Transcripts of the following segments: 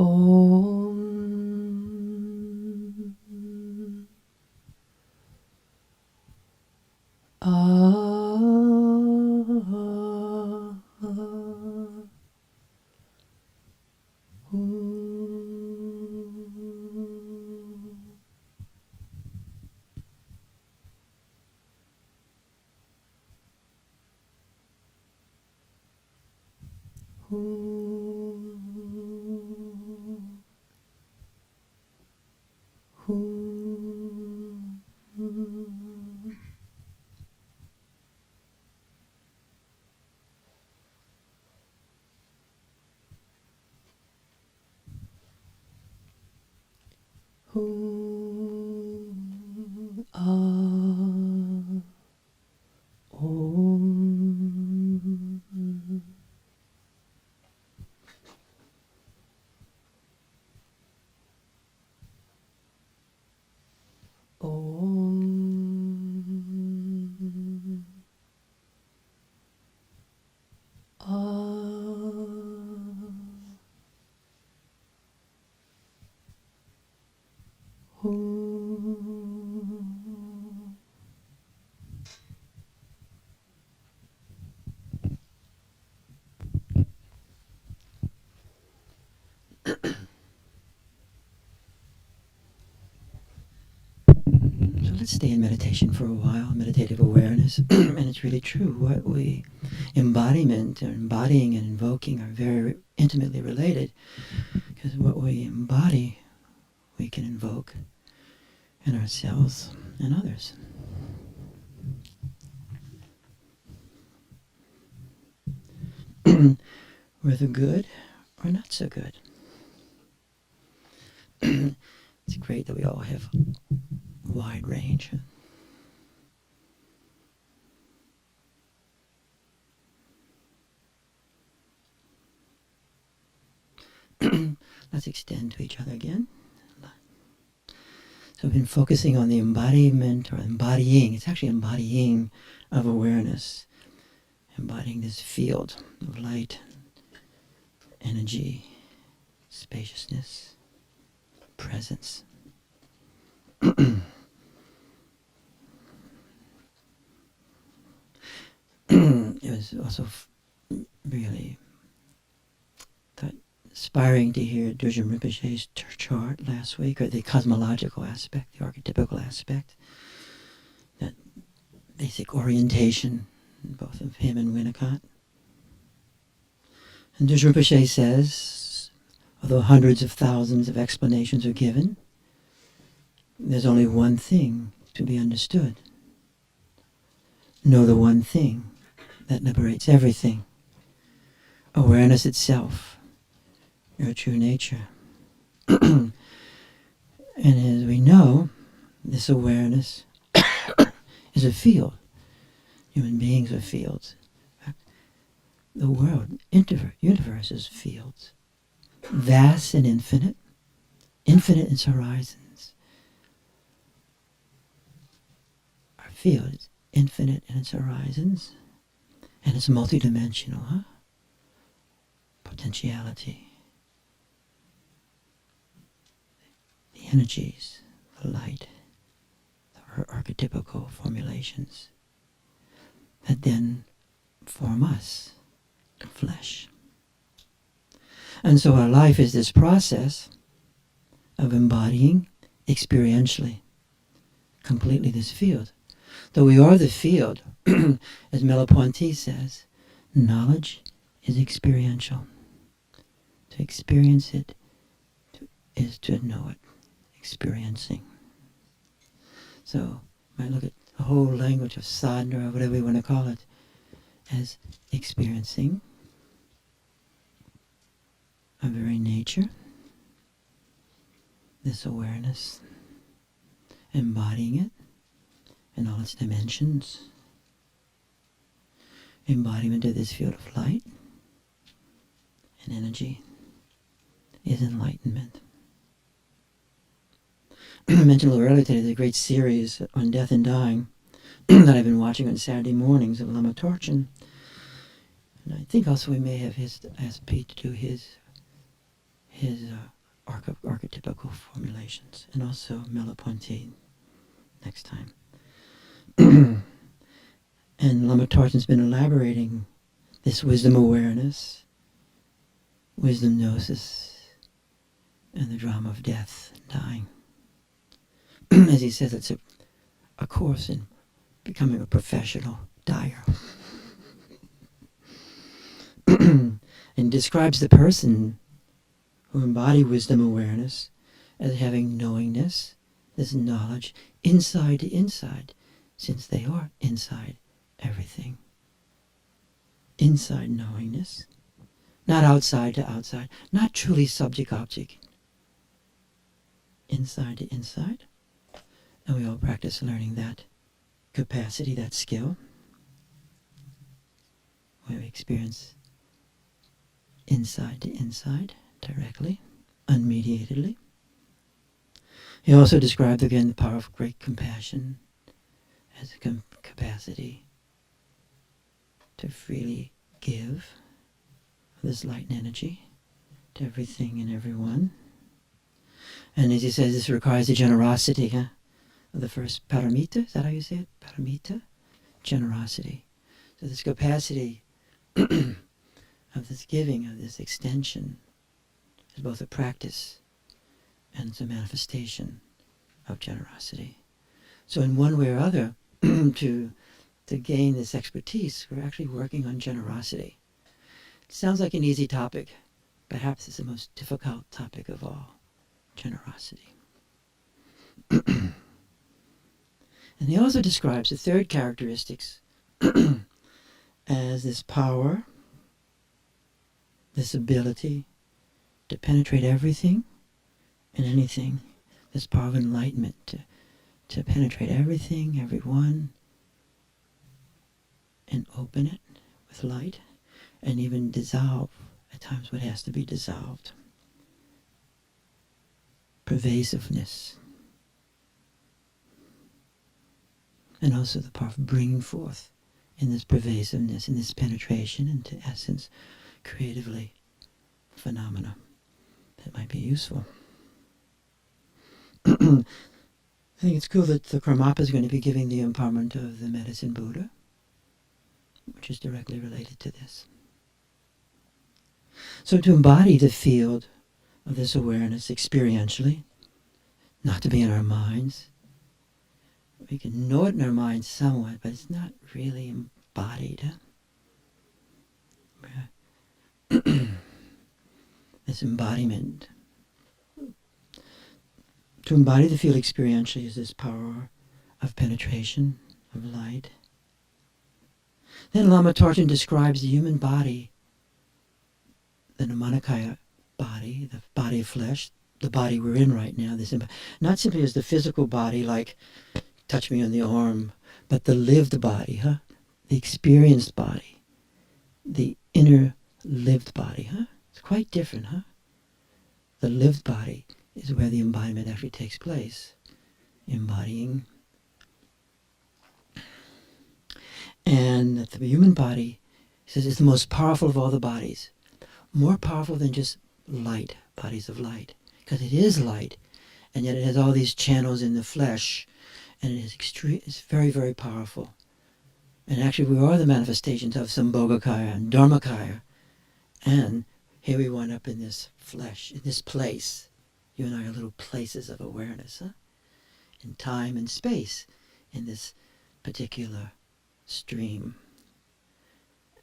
Om. So let's stay in meditation for a while, meditative awareness. And it's really true. What we embodiment or embodying and invoking are very intimately related, because what we embody, we can invoke in ourselves and others. Whether good or not so good. It's great that we all have wide range. Let's extend to each other again. So we've been focusing on the embodiment or embodying. It's actually embodying of awareness. Embodying this field of light, energy, spaciousness, presence. It was also really inspiring to hear Dorje Rinpoche's chart last week, or the cosmological aspect, the archetypical aspect, that basic orientation, both of him and Winnicott. And Dorje Rinpoche says, although hundreds of thousands of explanations are given, there's only one thing to be understood. Know the one thing that liberates everything. Awareness itself, your true nature. And as we know, this awareness is a field. Human beings are fields. In fact, the world, universe is fields. Vast and infinite. Infinite in its horizons. Our field is infinite in its horizons. And it's multidimensional, huh? Potentiality. The energies, the light, the archetypical formulations that then form us, the flesh. And so our life is this process of embodying experientially, completely this field. Though we are the field, as Merleau-Ponty says, knowledge is experiential. To experience it is to know it, experiencing. So, you might look at the whole language of sadhana, or whatever you want to call it, as experiencing our very nature, this awareness, embodying it in all its dimensions. Embodiment of this field of light and energy is enlightenment. I mentioned a little earlier today the great series on death and dying that I've been watching on Saturday mornings of Lama Torchen. And I think also we may have asked Pete to do his his archetypical formulations, and also Merleau-Ponty next time. And Lama Tartan's been elaborating this wisdom awareness, wisdom gnosis, and the drama of death and dying. As he says, it's a course in becoming a professional dyer. And describes the person who embody wisdom awareness as having knowingness, this knowledge, inside to inside, since they are inside everything. Inside knowingness, not outside to outside, not truly subject-object. Inside to inside. And we all practice learning that capacity, that skill, where we experience inside to inside, directly, unmediatedly. He also described again the power of great compassion as a capacity to freely give this light and energy to everything and everyone. And as he says, this requires the generosity of the first paramita. Is that how you say it? Paramita? Generosity. So this capacity of this giving, of this extension, is both a practice and it's a manifestation of generosity. So in one way or other, to gain this expertise, we're actually working on generosity. It sounds like an easy topic. Perhaps it's the most difficult topic of all, generosity. And he also describes the third characteristics as this power, this ability to penetrate everything and anything, this power of enlightenment to penetrate everything, everyone, and open it with light, and even dissolve at times what has to be dissolved. Pervasiveness. And also the power of bringing forth in this pervasiveness, in this penetration into essence, creatively, phenomena that might be useful. I think it's cool that the Karmapa is going to be giving the empowerment of the Medicine Buddha, which is directly related to this. So to embody the field of this awareness experientially, not to be in our minds. We can know it in our minds somewhat, but it's not really embodied. This embodiment. To embody the field experientially is this power of penetration, of light. Then Lama Tartan describes the human body, the Nirmanakaya body, the body of flesh, the body we're in right now, not simply as the physical body, like touch me on the arm, but the lived body, the experienced body, the inner lived body, It's quite different, The lived body is where the embodiment actually takes place, embodying. And the human body, he says, is the most powerful of all the bodies, more powerful than just light, bodies of light, because it is light, and yet it has all these channels in the flesh, and it is it's very, very powerful. And actually we are the manifestations of Sambhogakaya and Dharmakaya, and here we wind up in this flesh, in this place. You and I are little places of awareness, in time and space, in this particular stream.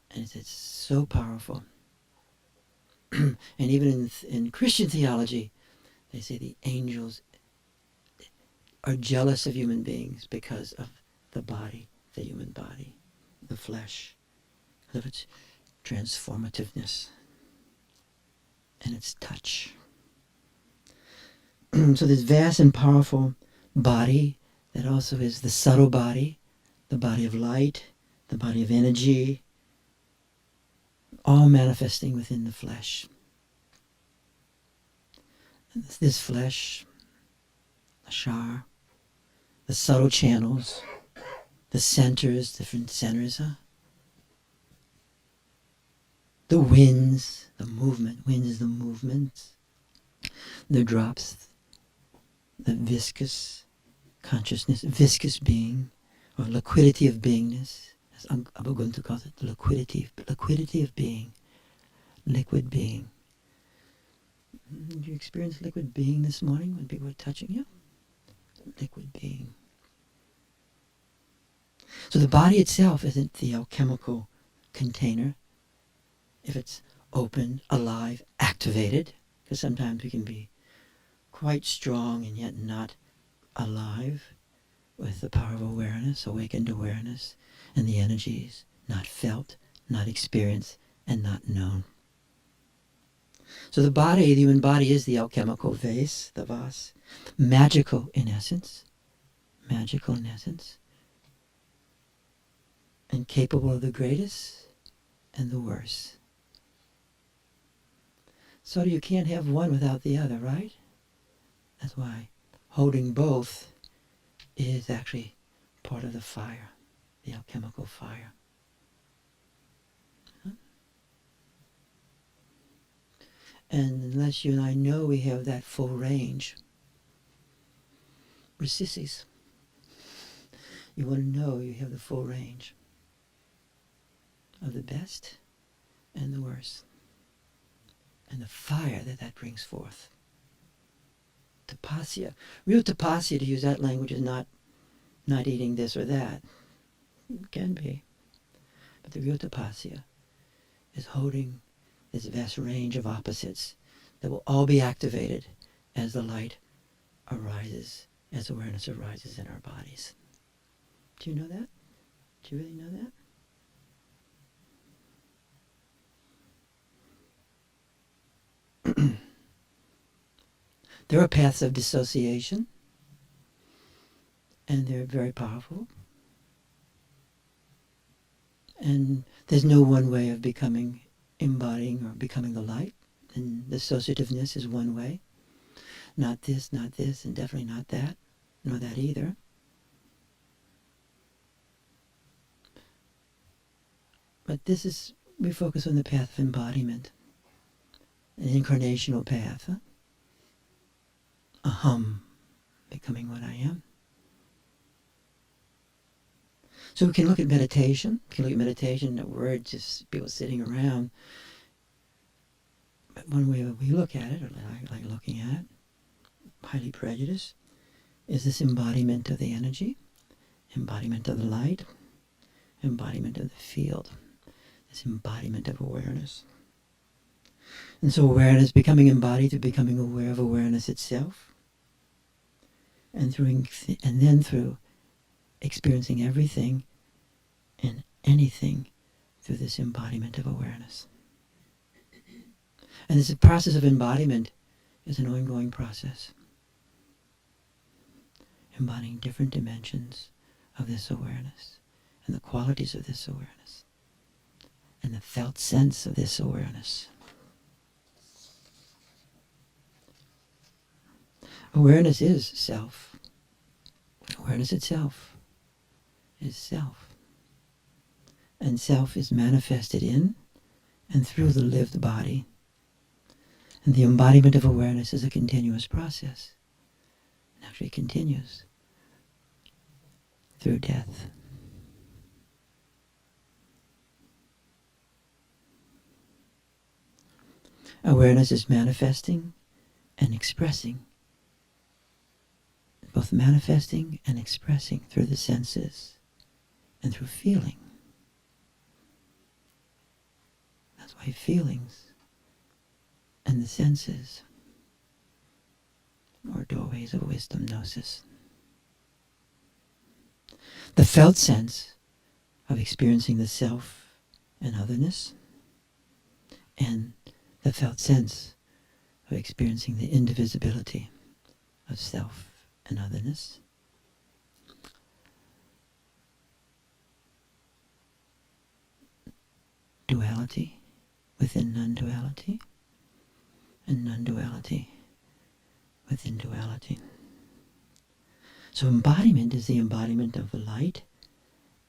And it's so powerful. And even in Christian theology, they say the angels are jealous of human beings because of the body, the human body, the flesh, of its transformativeness and its touch. So this vast and powerful body that also is the subtle body, the body of light, the body of energy, all manifesting within the flesh. And this flesh, the shar, the subtle channels, the centers, different centers, the winds, the movement. Wind is the movement, the drops, the viscous consciousness, viscous being, or liquidity of beingness, as Abhagunta calls it, the liquidity of being, liquid being. Did you experience liquid being this morning when people were touching you? Liquid being. So the body itself isn't the alchemical container. If it's open, alive, activated, because sometimes we can be quite strong and yet not alive with the power of awareness, awakened awareness, and the energies not felt, not experienced, and not known. So the body, the human body, is the alchemical vase, the vase, magical in essence, and capable of the greatest and the worst. So you can't have one without the other, right? That's why holding both is actually part of the fire, the alchemical fire. And unless you and I know we have that full range, we're sissies. You want to know you have the full range of the best and the worst. And the fire that brings forth. Tapasya. Real tapasya, to use that language, is not eating this or that. It can be. But the real tapasya is holding this vast range of opposites that will all be activated as the light arises, as awareness arises in our bodies. Do you know that? Do you really know that? There are paths of dissociation, and they're very powerful. And there's no one way of embodying or becoming the light. And dissociativeness is one way. Not this, and definitely not that, nor that either. But we focus on the path of embodiment, an incarnational path. Aham, becoming what I am. So we can look at meditation. The word just people sitting around. But one way we look at it, or I like looking at it, highly prejudiced, is this embodiment of the energy, embodiment of the light, embodiment of the field, this embodiment of awareness. And so awareness becoming embodied to becoming aware of awareness itself, and then through experiencing everything and anything through this embodiment of awareness. And this process of embodiment is an ongoing process, embodying different dimensions of this awareness and the qualities of this awareness and the felt sense of this awareness. Awareness is self. Awareness itself is self. And self is manifested in and through the lived body. And the embodiment of awareness is a continuous process. It actually continues through death. Awareness is manifesting and expressing, both manifesting and expressing through the senses and through feeling. That's why feelings and the senses are doorways of wisdom gnosis. The felt sense of experiencing the self and otherness, and the felt sense of experiencing the indivisibility of self and otherness. Duality within non-duality, and non-duality within duality. So embodiment is the embodiment of the light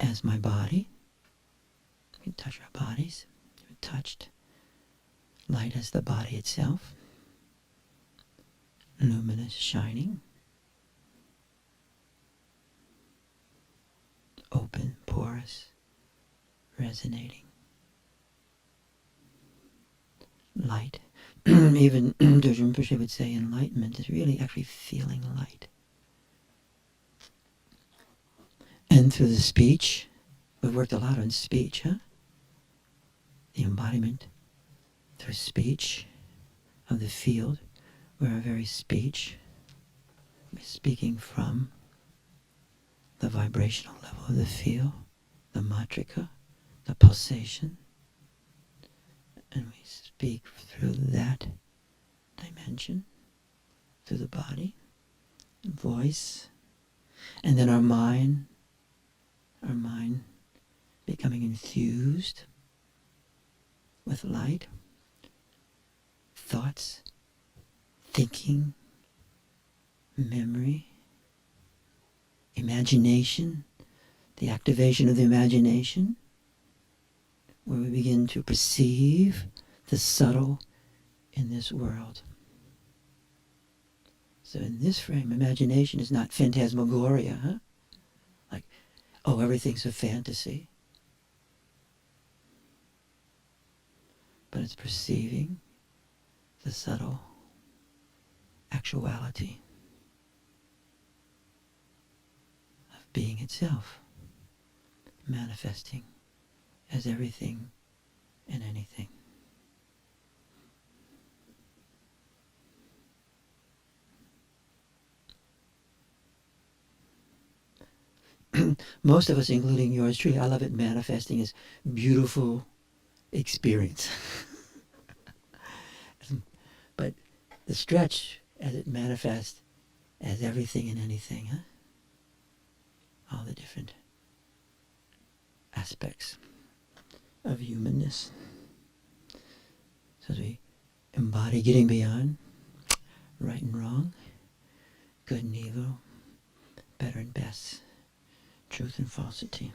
as my body. We can touch our bodies. We're touched. Light as the body itself. luminous, shining, open, porous, resonating. Light. Even Dorje Rinpoche would say enlightenment is really actually feeling light. And through the speech, we've worked a lot on speech, huh? The embodiment through speech of the field, where our very speech is speaking from the vibrational level of the field, the matrika, the pulsation, and we speak through that dimension, through the body, voice, and then our mind becoming infused with light, thoughts, thinking, memory, imagination, the activation of the imagination, where we begin to perceive the subtle in this world. So in this frame, imagination is not phantasmagoria, huh? Like, oh, everything's a fantasy. But it's perceiving the subtle actuality of being itself, manifesting as everything and anything. Most of us, including yours truly, I love it manifesting as beautiful experience. But the stretch as it manifests as everything and anything, huh? All the different aspects of humanness. So as we embody getting beyond right and wrong, good and evil, better and best, truth and falsity.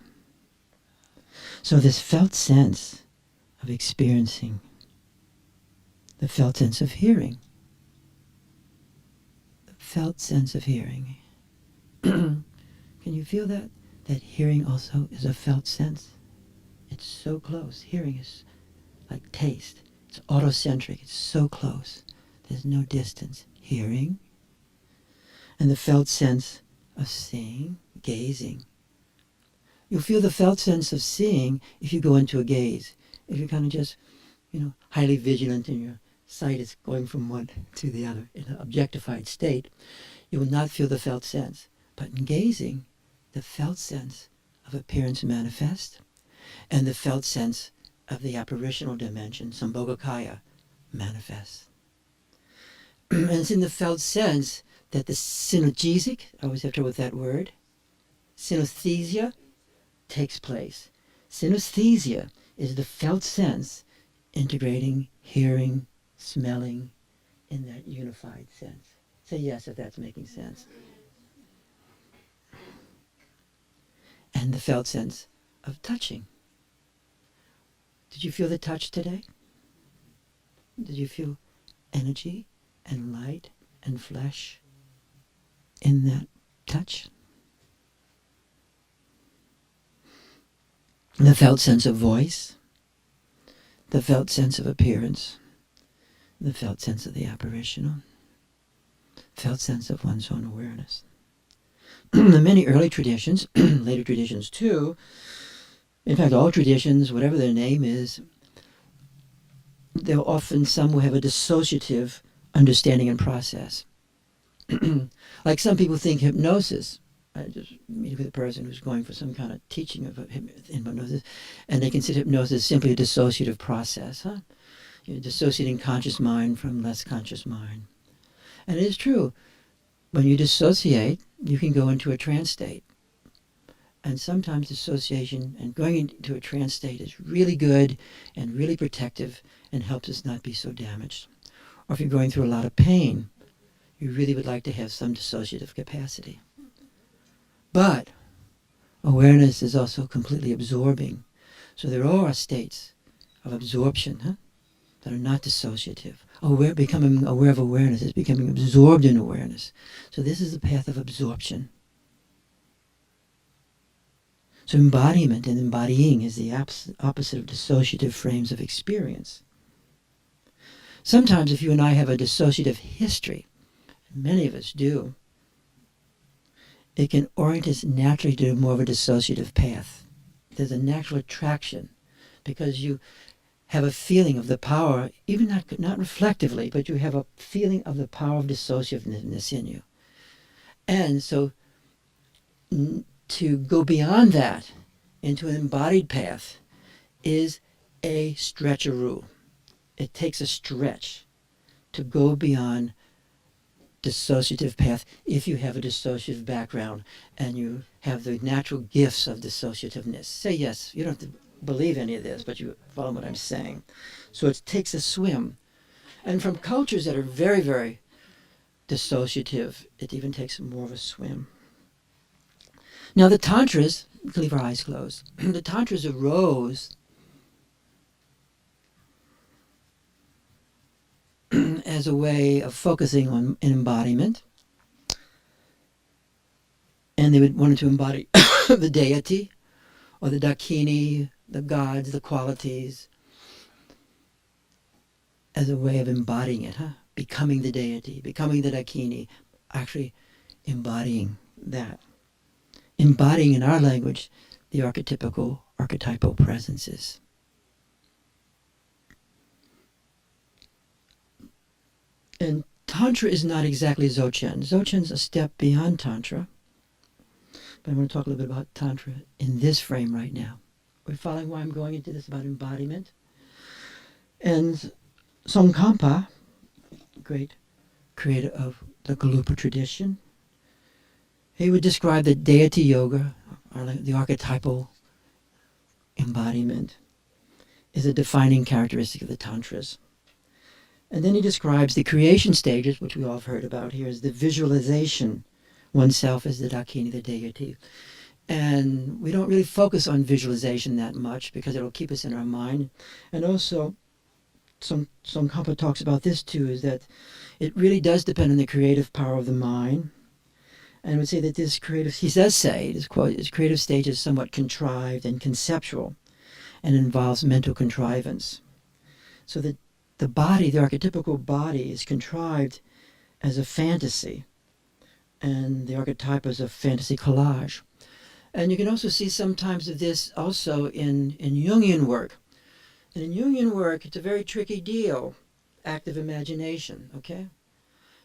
So this felt sense of experiencing, the felt sense of hearing, the felt sense of hearing. Can you feel that? That hearing also is a felt sense. It's so close. Hearing is like taste. It's autocentric. It's so close. There's no distance. Hearing. And the felt sense of seeing, gazing. You'll feel the felt sense of seeing if you go into a gaze. If you're kind of just, highly vigilant and your sight is going from one to the other in an objectified state, you will not feel the felt sense. But in gazing, the felt sense of appearance manifest, and the felt sense of the apparitional dimension, Sambhogakaya, manifests. And it's in the felt sense that the synergesic, I always have trouble with that word, synesthesia takes place. Synesthesia is the felt sense integrating hearing, smelling in that unified sense. Say yes if that's making sense. And the felt sense of touching. Did you feel the touch today? Did you feel energy and light and flesh in that touch? The felt sense of voice, the felt sense of appearance, the felt sense of the apparitional, felt sense of one's own awareness. The many early traditions, later traditions too, in fact all traditions, whatever their name is, they're often some who have a dissociative understanding and process. Like some people think hypnosis, I just meet with a person who's going for some kind of teaching of hypnosis, and they consider hypnosis simply a dissociative process. Huh? You're dissociating conscious mind from less conscious mind. And it is true. When you dissociate, you can go into a trance state. And sometimes dissociation and going into a trance state is really good and really protective and helps us not be so damaged. Or if you're going through a lot of pain, you really would like to have some dissociative capacity. But awareness is also completely absorbing. So there are states of absorption that are not dissociative. becoming aware of awareness is becoming absorbed in awareness. So this is the path of absorption. So embodiment and embodying is the opposite of dissociative frames of experience. Sometimes if you and I have a dissociative history, many of us do, it can orient us naturally to more of a dissociative path. There's a natural attraction because you have a feeling of the power, even not reflectively, but you have a feeling of the power of dissociativeness in you. And so to go beyond that into an embodied path is a stretcheroo. It takes a stretch to go beyond dissociative path if you have a dissociative background and you have the natural gifts of dissociativeness. Say yes. You don't have to believe any of this, but you follow what I'm saying. So it takes a swim. And from cultures that are very, very dissociative, it even takes more of a swim. Now the Tantras, we can leave our eyes closed, the Tantras arose as a way of focusing on an embodiment. And they wanted to embody the deity or the Dakini, the gods, the qualities, as a way of embodying it, becoming the deity, becoming the Dakini, actually embodying that. Embodying in our language the archetypal presences. And Tantra is not exactly Dzogchen. Dzogchen's a step beyond Tantra. But I want to talk a little bit about Tantra in this frame right now. We're following why I'm going into this about embodiment. And Tsongkhapa, great creator of the Gelugpa tradition, he would describe the deity yoga, or the archetypal embodiment, is a defining characteristic of the Tantras. And then he describes the creation stages, which we all have heard about here, as the visualization, oneself as the Dakini, the deity. And we don't really focus on visualization that much because it'll keep us in our mind. And also, Tsongkhapa talks about this too, is that it really does depend on the creative power of the mind. And would say that this creative, he does say, this quote, his creative stage is somewhat contrived and conceptual and involves mental contrivance. So that the body, the archetypical body, is contrived as a fantasy, and the archetype is a fantasy collage. And you can also see sometimes of this also in Jungian work. And in Jungian work, it's a very tricky deal, active imagination, okay?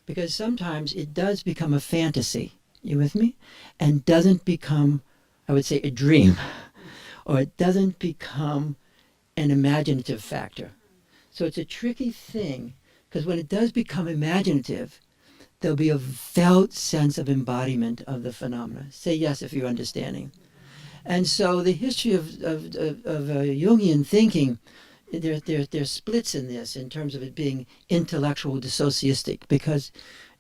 Because sometimes it does become a fantasy, you with me? And doesn't become, I would say, a dream, or it doesn't become an imaginative factor. So it's a tricky thing, because when it does become imaginative, there'll be a felt sense of embodiment of the phenomena. Say yes if you're understanding. And so the history of Jungian thinking, there's splits in this in terms of it being intellectual dissociistic, because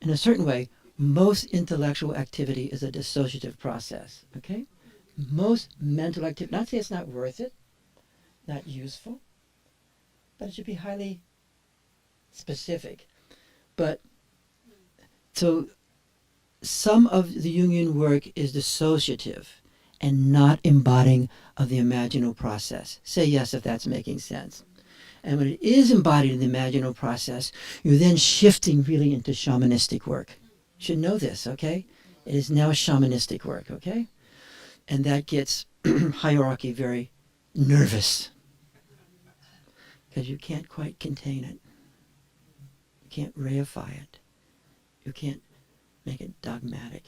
in a certain way, most intellectual activity is a dissociative process, okay? Most mental activity, not to say it's not worth it, not useful, but it should be highly specific. But so some of the Jungian work is dissociative and not embodying of the imaginal process. Say yes if that's making sense. And when it is embodied in the imaginal process, you're then shifting really into shamanistic work. You should know this, okay? It is now shamanistic work, okay? And that gets hierarchy very nervous, because you can't quite contain it. You can't reify it. You can't make it dogmatic,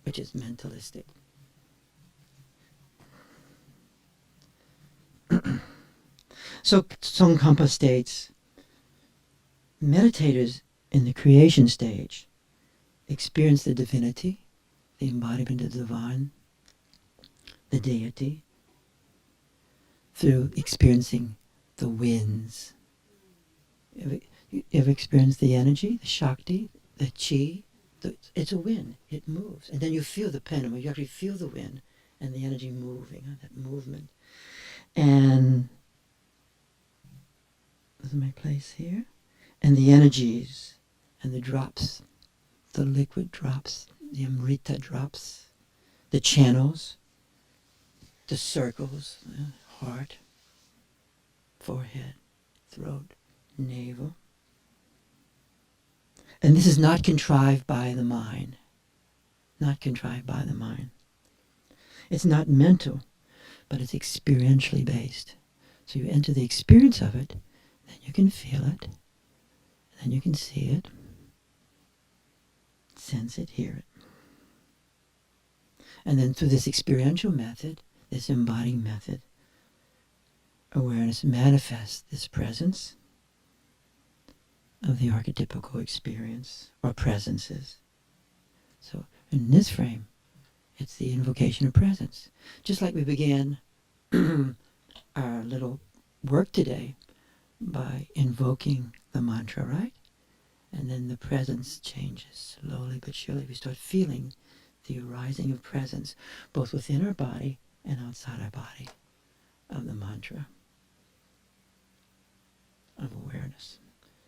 which is mentalistic. So Tsongkhapa states, meditators in the creation stage experience the divinity, the embodiment of the divine, the deity, through experiencing the winds. You ever experienced the energy, the Shakti, the Chi? It's a wind. It moves. And then you feel the pendulum. You actually feel the wind and the energy moving, that movement. And this is my place here. and the energies and the drops, the liquid drops, the Amrita drops, the channels, the circles, the heart, forehead, throat, navel. And this is not contrived by the mind. Not contrived by the mind. It's not mental, but it's experientially based. So you enter the experience of it, then you can feel it, then you can see it, sense it, hear it. And then through this experiential method, this embodying method, awareness manifests this presence of the archetypical experience or presences. So in this frame, it's the invocation of presence. Just like we began our little work today by invoking the mantra, right? And then the presence changes slowly but surely. We start feeling the arising of presence, both within our body and outside our body, of the mantra of awareness.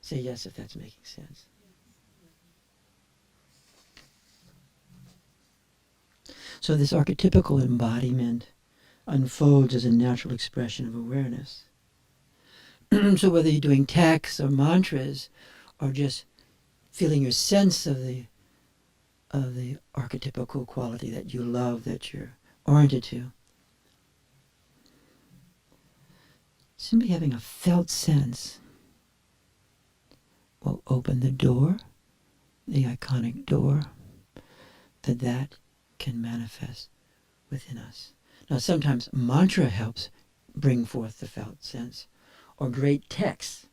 Say yes if that's making sense. So this archetypical embodiment unfolds as a natural expression of awareness. So whether you're doing texts or mantras or just feeling your sense of the archetypical quality that you love, that you're oriented to, simply having a felt sense will open the door, the iconic door, that can manifest within us. Now sometimes mantra helps bring forth the felt sense, or great texts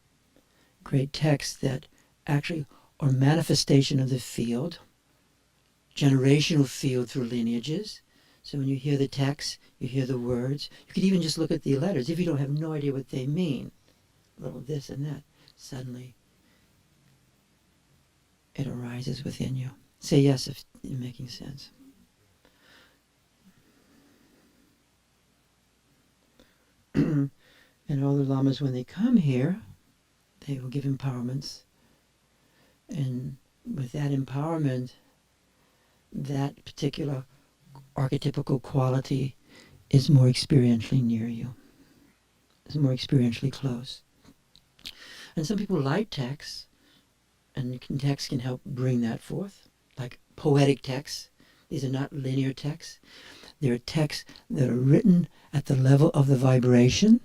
that actually are manifestation of the field, generational field through lineages. So when you hear the text, you hear the words, you can even just look at the letters. If you don't have no idea what they mean, a little this and that, suddenly it arises within you. Say yes if you're making sense. And all the lamas, when they come here, they will give empowerments. And with that empowerment, that particular archetypical quality is more experientially near you. It's more experientially close. And some people like texts, and text can help bring that forth, like poetic texts. These are not linear texts. They're texts that are written at the level of the vibration.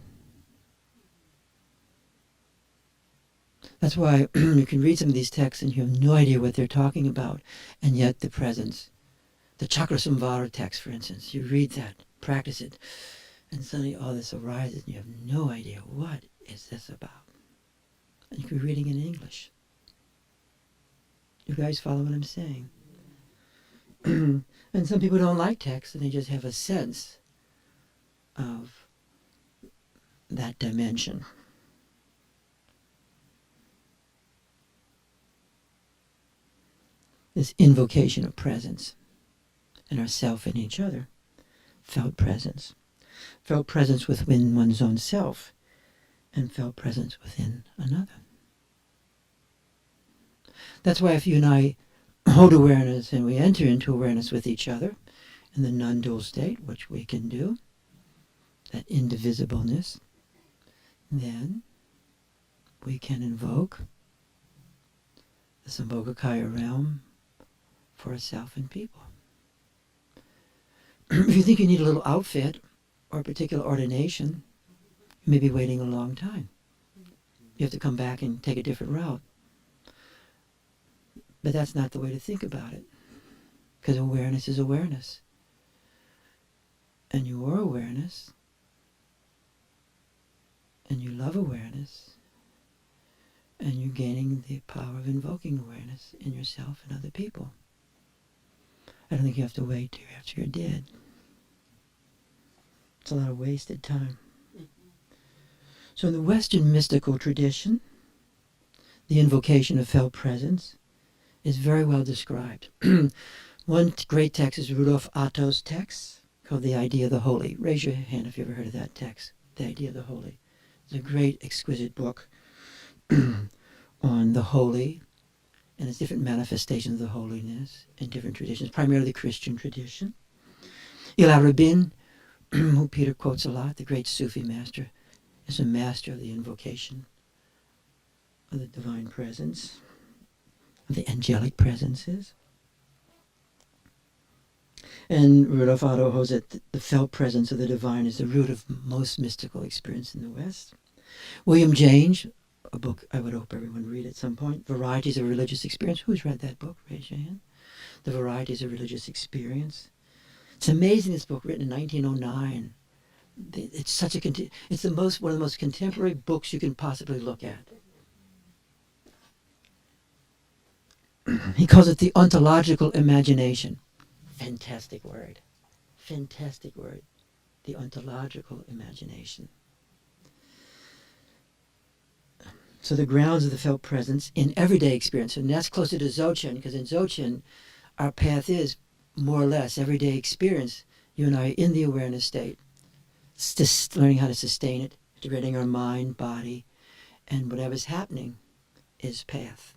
That's why you can read some of these texts and you have no idea what they're talking about, and yet the presence. The Chakrasamvara text, for instance, you read that, practice it, and suddenly all this arises and you have no idea what is this about. And you can be reading in English. You guys follow what I'm saying? And some people don't like text and they just have a sense of that dimension. This invocation of presence in ourself and each other. Felt presence. Felt presence within one's own self and felt presence within another. That's why if you and I hold awareness and we enter into awareness with each other in the non-dual state, which we can do, that indivisibleness, then we can invoke the Sambhogakaya realm for ourself and people. If you think you need a little outfit or a particular ordination, you may be waiting a long time. You have to come back and take a different route. But that's not the way to think about it, because awareness is awareness. And you are awareness, and you love awareness, and you're gaining the power of invoking awareness in yourself and other people. I don't think you have to wait till after you're dead. It's a lot of wasted time. So in the Western mystical tradition, the invocation of felt presence is very well described. One great text is Rudolf Otto's text called The Idea of the Holy. Raise your hand if you've ever heard of that text, The Idea of the Holy. It's a great, exquisite book on the holy and its different manifestations of the holiness in different traditions, primarily the Christian tradition. Ilya Rabin, who Peter quotes a lot, the great Sufi master, is a master of the invocation of the divine presence, of the angelic presences. And Rudolf Otto holds that the felt presence of the divine is the root of most mystical experience in the West. William James, a book I would hope everyone read at some point, Varieties of Religious Experience. Who's read that book? Raise your hand. The Varieties of Religious Experience. It's amazing, this book, written in 1909. It's such a it's one of the most contemporary books you can possibly look at. He calls it the ontological imagination. Fantastic word. Fantastic word. The ontological imagination. So the grounds of the felt presence in everyday experience, and that's closer to Dzogchen, because in Dzogchen, our path is more or less everyday experience. You and I are in the awareness state, just learning how to sustain it, integrating our mind, body, and whatever's happening is path.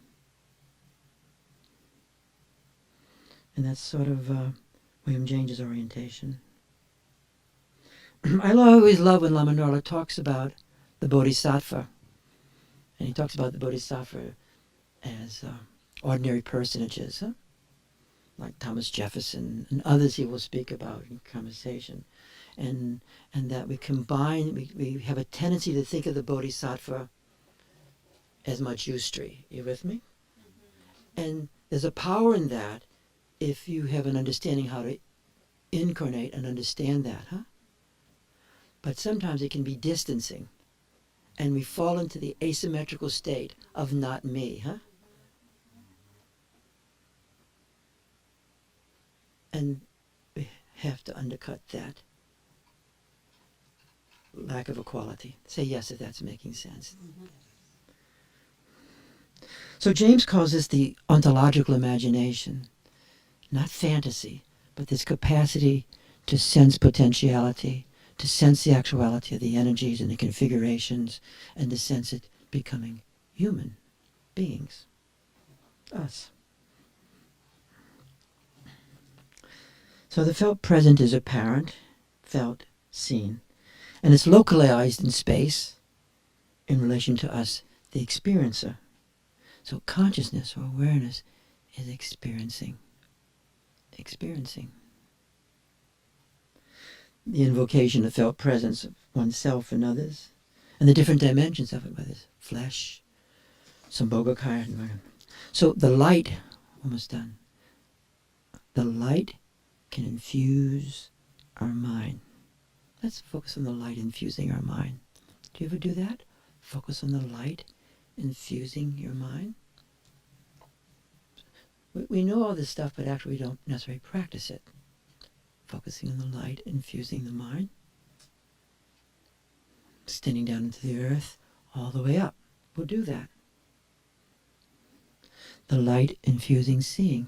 And that's sort of William James's orientation. I always love when Lama Norla talks about the Bodhisattva. And he talks about the Bodhisattva as ordinary personages, like Thomas Jefferson and others he will speak about in conversation. And that we combine, we have a tendency to think of the Bodhisattva as Majustri. You with me? Mm-hmm. And there's a power in that if you have an understanding how to incarnate and understand that, But sometimes it can be distancing. And we fall into the asymmetrical state of not me, And we have to undercut that lack of equality. Say yes if that's making sense. Mm-hmm. So James calls this the ontological imagination. Not fantasy, but this capacity to sense potentiality, to sense the actuality of the energies and the configurations, and to sense it becoming human beings. Us. So the felt present is apparent, felt, seen, and it's localized in space in relation to us, the experiencer. So consciousness or awareness is experiencing. The invocation of felt presence of oneself and others, and the different dimensions of it, whether it's flesh, Sambhogakaya. So the light, almost done. The light can infuse our mind. Let's focus on the light infusing our mind. Do you ever do that? Focus on the light infusing your mind? We know all this stuff, but actually we don't necessarily practice it. Focusing on the light, infusing the mind. Extending down into the earth, all the way up. We'll do that. The light infusing seeing.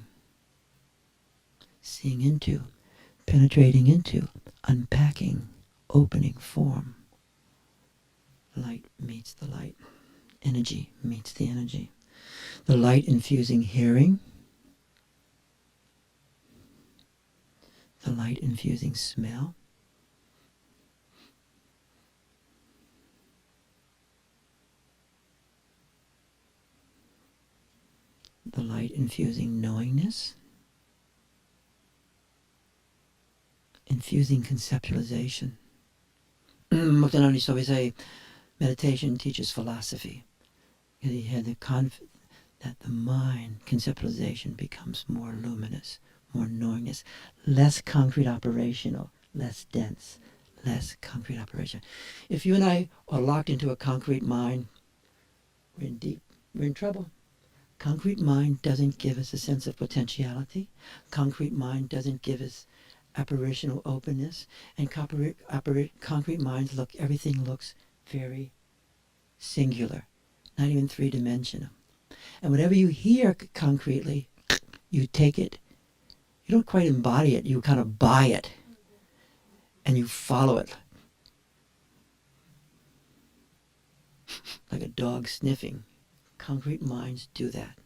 Seeing into, penetrating into, unpacking, opening form. Light meets the light. Energy meets the energy. The light infusing hearing. The light infusing smell. The light infusing knowingness. Infusing conceptualization. Muktananda used to always say, meditation teaches philosophy. He had the confidence that the mind, conceptualization, becomes more luminous, more knowingness, less concrete operational, less dense, less concrete operation. If you and I are locked into a concrete mind, we're in trouble. Concrete mind doesn't give us a sense of potentiality. Concrete mind doesn't give us apparitional openness. And concrete minds everything looks very singular, not even three-dimensional. And whatever you hear concretely, you take it. You don't quite embody it, you kind of buy it. And you follow it. Like a dog sniffing Concrete minds do that.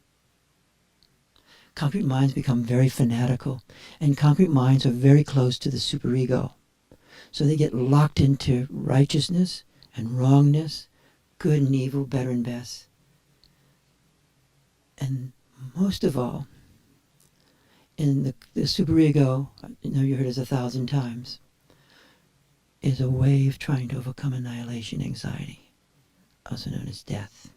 Concrete minds become very fanatical, and concrete minds are very close to the superego. So they get locked into righteousness and wrongness, good and evil, better and best. And most of all, in the superego, you heard this 1,000 times, is a wave trying to overcome annihilation anxiety, also known as death.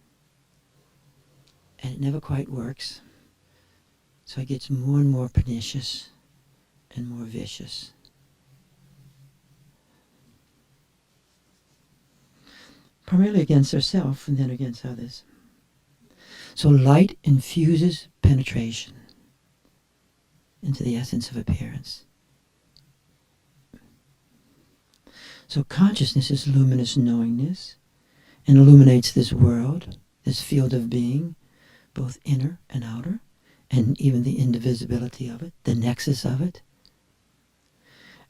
And it never quite works. So it gets more and more pernicious and more vicious. Primarily against ourselves and then against others. So light infuses penetration into the essence of appearance. So consciousness is luminous knowingness and illuminates this world, this field of being, both inner and outer, and even the indivisibility of it, the nexus of it.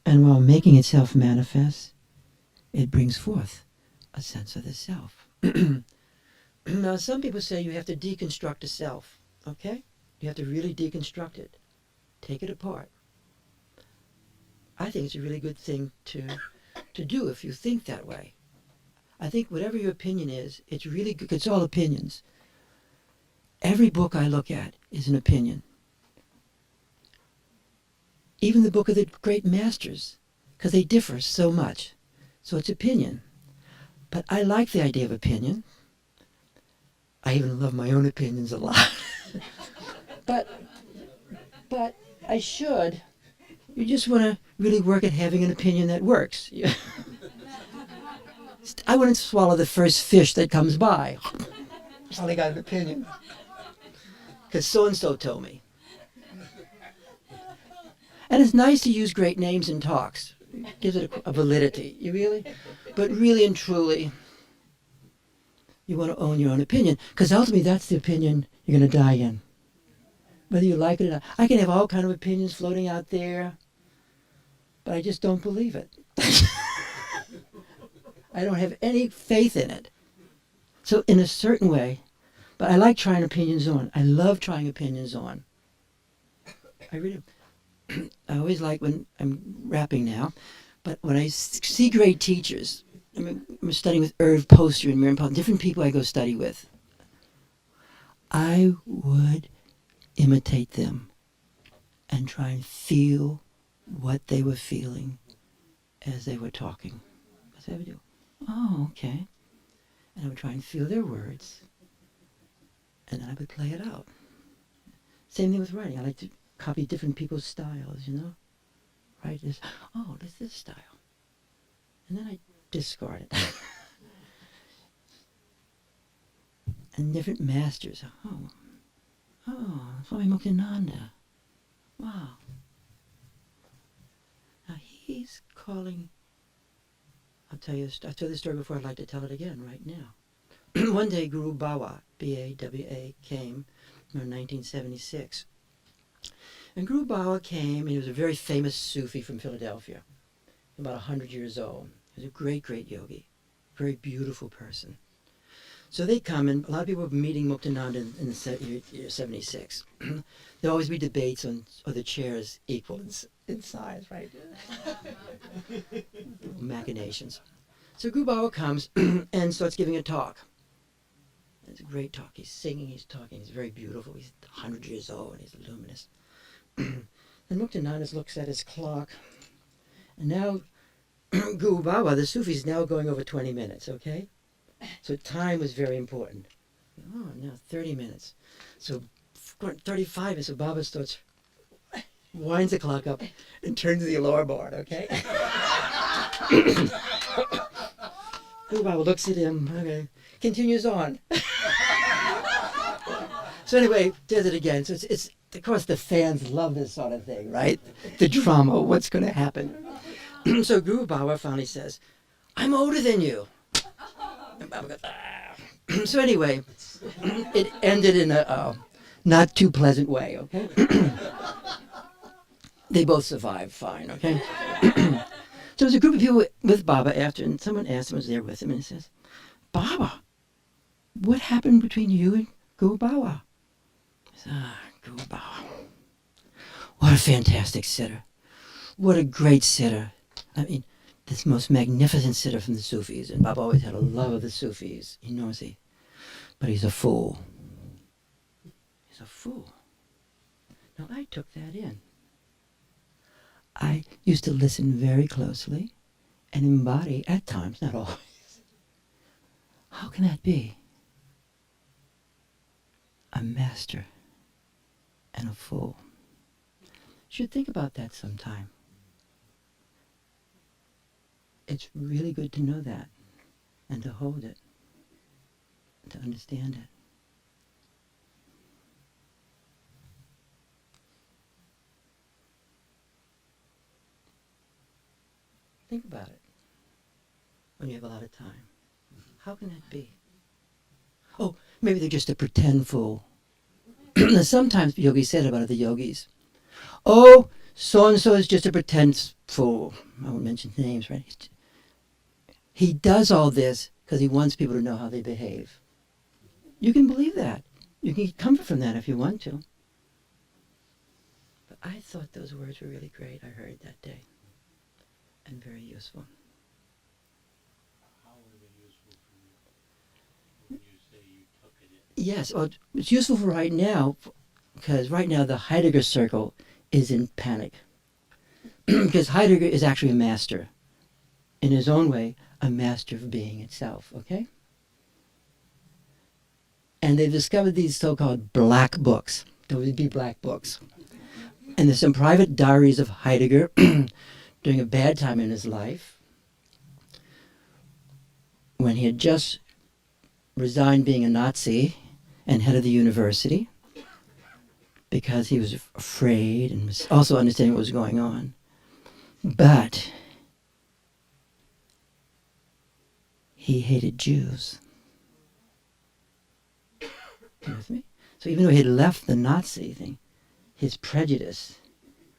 And while making itself manifest, it brings forth a sense of the self. Now, some people say you have to deconstruct a self, okay? You have to really deconstruct it. Take it apart. I think it's a really good thing to do if you think that way. I think whatever your opinion is, it's really good. It's all opinions. Every book I look at is an opinion. Even the book of the great masters, because they differ so much. So it's opinion. But I like the idea of opinion. I even love my own opinions a lot. but I should. You just want to really work at having an opinion that works. I wouldn't swallow the first fish that comes by. I only got an opinion. Because so-and-so told me. And it's nice to use great names in talks. It gives it a validity. You really? But really and truly, you want to own your own opinion. Because ultimately, that's the opinion you're going to die in. Whether you like it or not. I can have all kinds of opinions floating out there, but I just don't believe it. I don't have any faith in it. So in a certain way, but I like trying opinions on. I love trying opinions on. I really do. I always like when I'm rapping now, but when I see great teachers, I'm studying with Irv Poster and Miriam Paul, different people I go study with, I would imitate them and try and feel what they were feeling as they were talking. That's what I would do. Oh, okay. And I would try and feel their words, and then I would play it out. Same thing with writing. I like to copy different people's styles, you know? Write this, oh, there's this style. And then I discard it. And different masters, Swami Muktananda. Wow. Now he's calling, I've told this story before, I'd like to tell it again right now. One day Guru Bawa, B-A-W-A, came in 1976. And Guru Bawa came, and he was a very famous Sufi from Philadelphia, about 100 years old. He was a great, great yogi, very beautiful person. So they come, and a lot of people were meeting Muktananda in the year 76. There'll always be debates on are the chairs equal in size, right? Machinations. So Guru Bawa comes and starts giving a talk. It's a great talk. He's singing, he's talking, he's very beautiful. He's 100 years old, and he's luminous. And Muktananda looks at his clock, and now Guru Bawa, the Sufi, is now going over 20 minutes, okay? So time was very important. Oh, now 30 minutes. So 35 minutes, so Baba starts, winds the clock up, and turns the alarm board, okay? Guru Baba looks at him, okay, continues on. So anyway, does it again. So it's of course the fans love this sort of thing, right? The drama, what's going to happen. So Guru Bawa finally says, I'm older than you. And Baba goes, ah. So anyway, it ended in a not too pleasant way, okay? They both survived fine, okay? So there's a group of people with Baba after, and someone asked him, was there with him, and he says, Baba, what happened between you and Gubawa. Gubawa. What a fantastic sitter. What a great sitter. I mean, this most magnificent sitter from the Sufis. And Baba always had a love of the Sufis. He knows he. But he's a fool. He's a fool. Now, I took that in. I used to listen very closely and embody, at times, not always. How can that be? A master and a fool. You should think about that sometime. It's really good to know that and to hold it, to understand it. Think about it when you have a lot of time. How can that be? Oh, maybe they're just a pretend fool. Sometimes yogis said about other yogis, oh, so-and-so is just a pretend fool. I won't mention names, right? He does all this because he wants people to know how they behave. You can believe that. You can get comfort from that if you want to. But I thought those words were really great I heard that day. And very useful. How were they useful for you when you say you took it in? Yes, well, it's useful for right now because right now the Heidegger circle is in panic. Because Heidegger is actually a master. In his own way, a master of being itself, okay? And they've discovered these so-called black books. There would be black books. And there's some private diaries of Heidegger during a bad time in his life, when he had just resigned being a Nazi and head of the university, because he was afraid and was also understanding what was going on. But he hated Jews. You with me? So even though he had left the Nazi thing, his prejudice,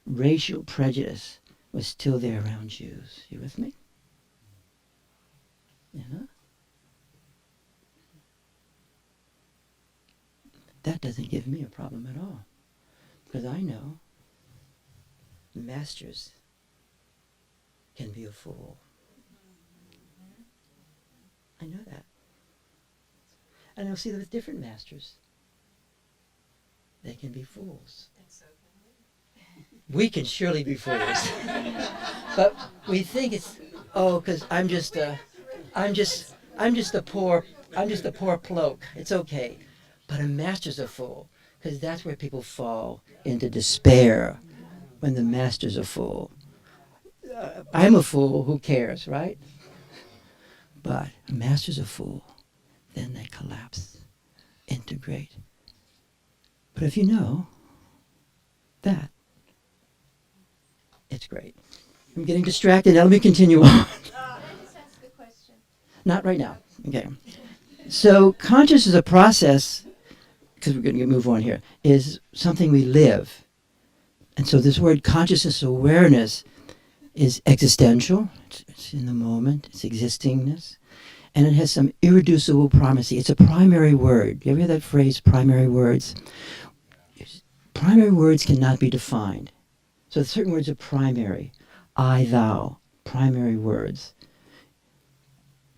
racial prejudice, was still there around Jews. You with me? Yeah? That doesn't give me a problem at all. Because I know masters can be a fool. I know that. And I'll see that with different masters. They can be fools. We can surely be fools. But we think it's, oh, because I'm just a poor ploke. It's okay. But a master's a fool, because that's where people fall into despair when the master's a fool. I'm a fool, who cares, right? But a master's a fool, then they collapse, integrate. But if you know that, it's great. I'm getting distracted. Now let me continue on. Can I just ask a question? Not right now. Okay. So conscious is a process, because we're going to move on here, is something we live. And so this word consciousness, awareness, is existential. It's in the moment. It's existingness. And it has some irreducible primacy. It's a primary word. You ever hear that phrase, primary words? Primary words cannot be defined. So certain words are primary. I, thou, primary words.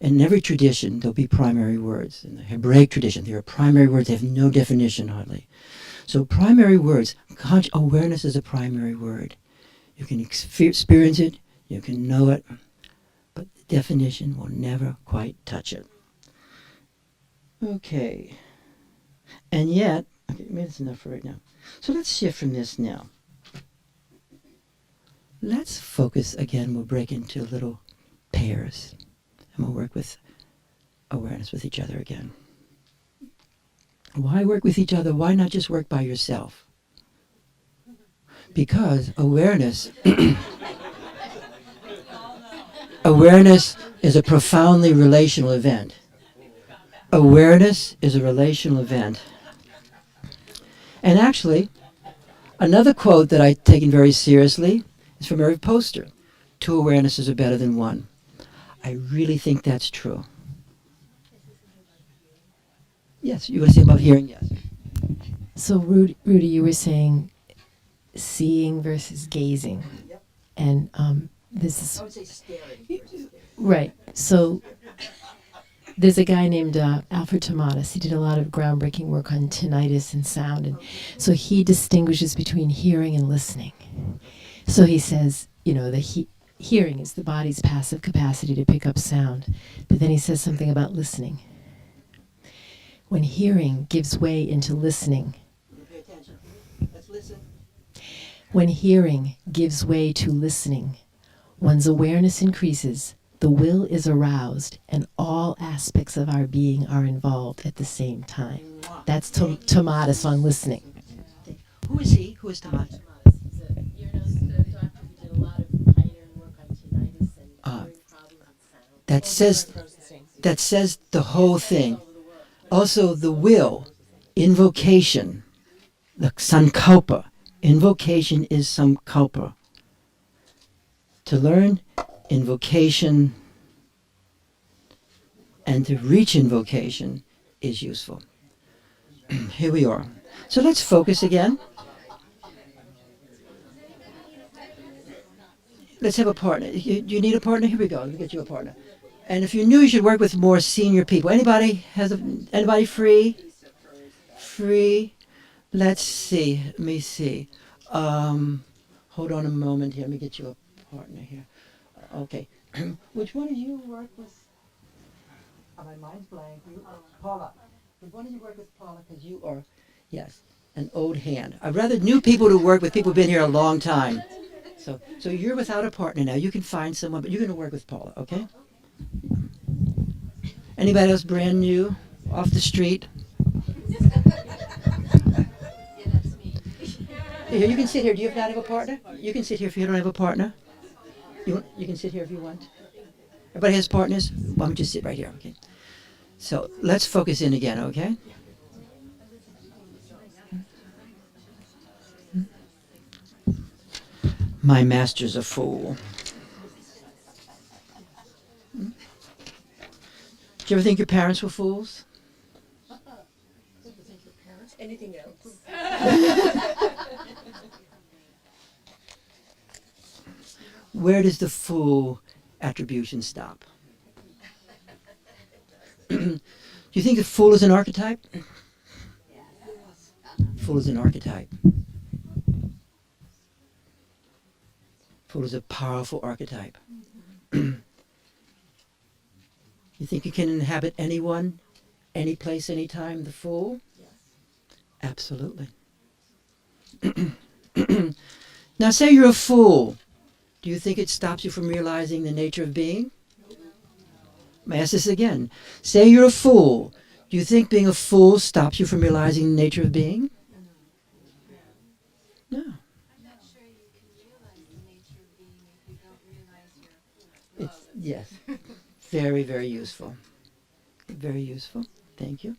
In every tradition, there'll be primary words. In the Hebraic tradition, there are primary words. They have no definition, hardly. So primary words, awareness is a primary word. You can experience it, you can know it, but the definition will never quite touch it. Okay. And yet, okay, maybe that's enough for right now. So let's shift from this now. Let's focus again. We'll break into little pairs. And we'll work with awareness with each other again. Why work with each other? Why not just work by yourself? Because awareness awareness is a profoundly relational event. Awareness is a relational event. And actually, another quote that I've taken very seriously is from Irving Poster. 2 awarenesses are better than 1. I really think that's true. Yes, you want to say about hearing? Yes. So, Rudy, you were saying seeing versus gazing. Yep. And this is I would say staring. right. So, there's a guy named Alfred Tomatis. He did a lot of groundbreaking work on tinnitus and sound. And so, he distinguishes between hearing and listening. So, he says, the hearing is the body's passive capacity to pick up sound. But then he says something about listening. When hearing gives way into listening, Pay attention. Let's listen. when hearing gives way to listening, one's awareness increases, the will is aroused, and all aspects of our being are involved at the same time. That's Tomatis on listening. Who is he? Who is Tomatis? He's a doctor who did a lot of pioneering work on tinnitus and hearing problems and sound. That says the whole thing. Also, the will, invocation, the sankalpa. Invocation is sankalpa. To learn invocation and to reach invocation is useful. Here we are. So let's focus again. Let's have a partner. You need a partner? Here we go. Let me get you a partner. And if you're new, you should work with more senior people. Anybody free? Free? Let's see. Let me see. Hold on a moment here. Let me get you a partner here. Okay. Which one of you work with? My mind's blank. Paula. Which one of you work with Paula? Because you are, yes, an old hand. I'd rather new people to work with people who've been here a long time. So you're without a partner now. You can find someone, but you're going to work with Paula, okay? Anybody else brand new, off the street? Here, you can sit here. Do you not have a partner? You can sit here if you don't have a partner. You can sit here if you want. Everybody has partners? Why don't you sit right here, okay? So let's focus in again, okay? My master's a fool. Did you ever think your parents were fools? Anything else? Where does the fool attribution stop? Do you think the fool is an archetype? Fool is an archetype. Fool is a powerful archetype. You think you can inhabit anyone, any place, any time, the fool? Yes. Absolutely. Now say you're a fool. Do you think it stops you from realizing the nature of being? May I ask this again? Say you're a fool. Do you think being a fool stops you from realizing the nature of being? No. I'm not sure you can realize the nature of being if you don't realize you're a fool. Yes. Very, very useful. Very useful. Thank you.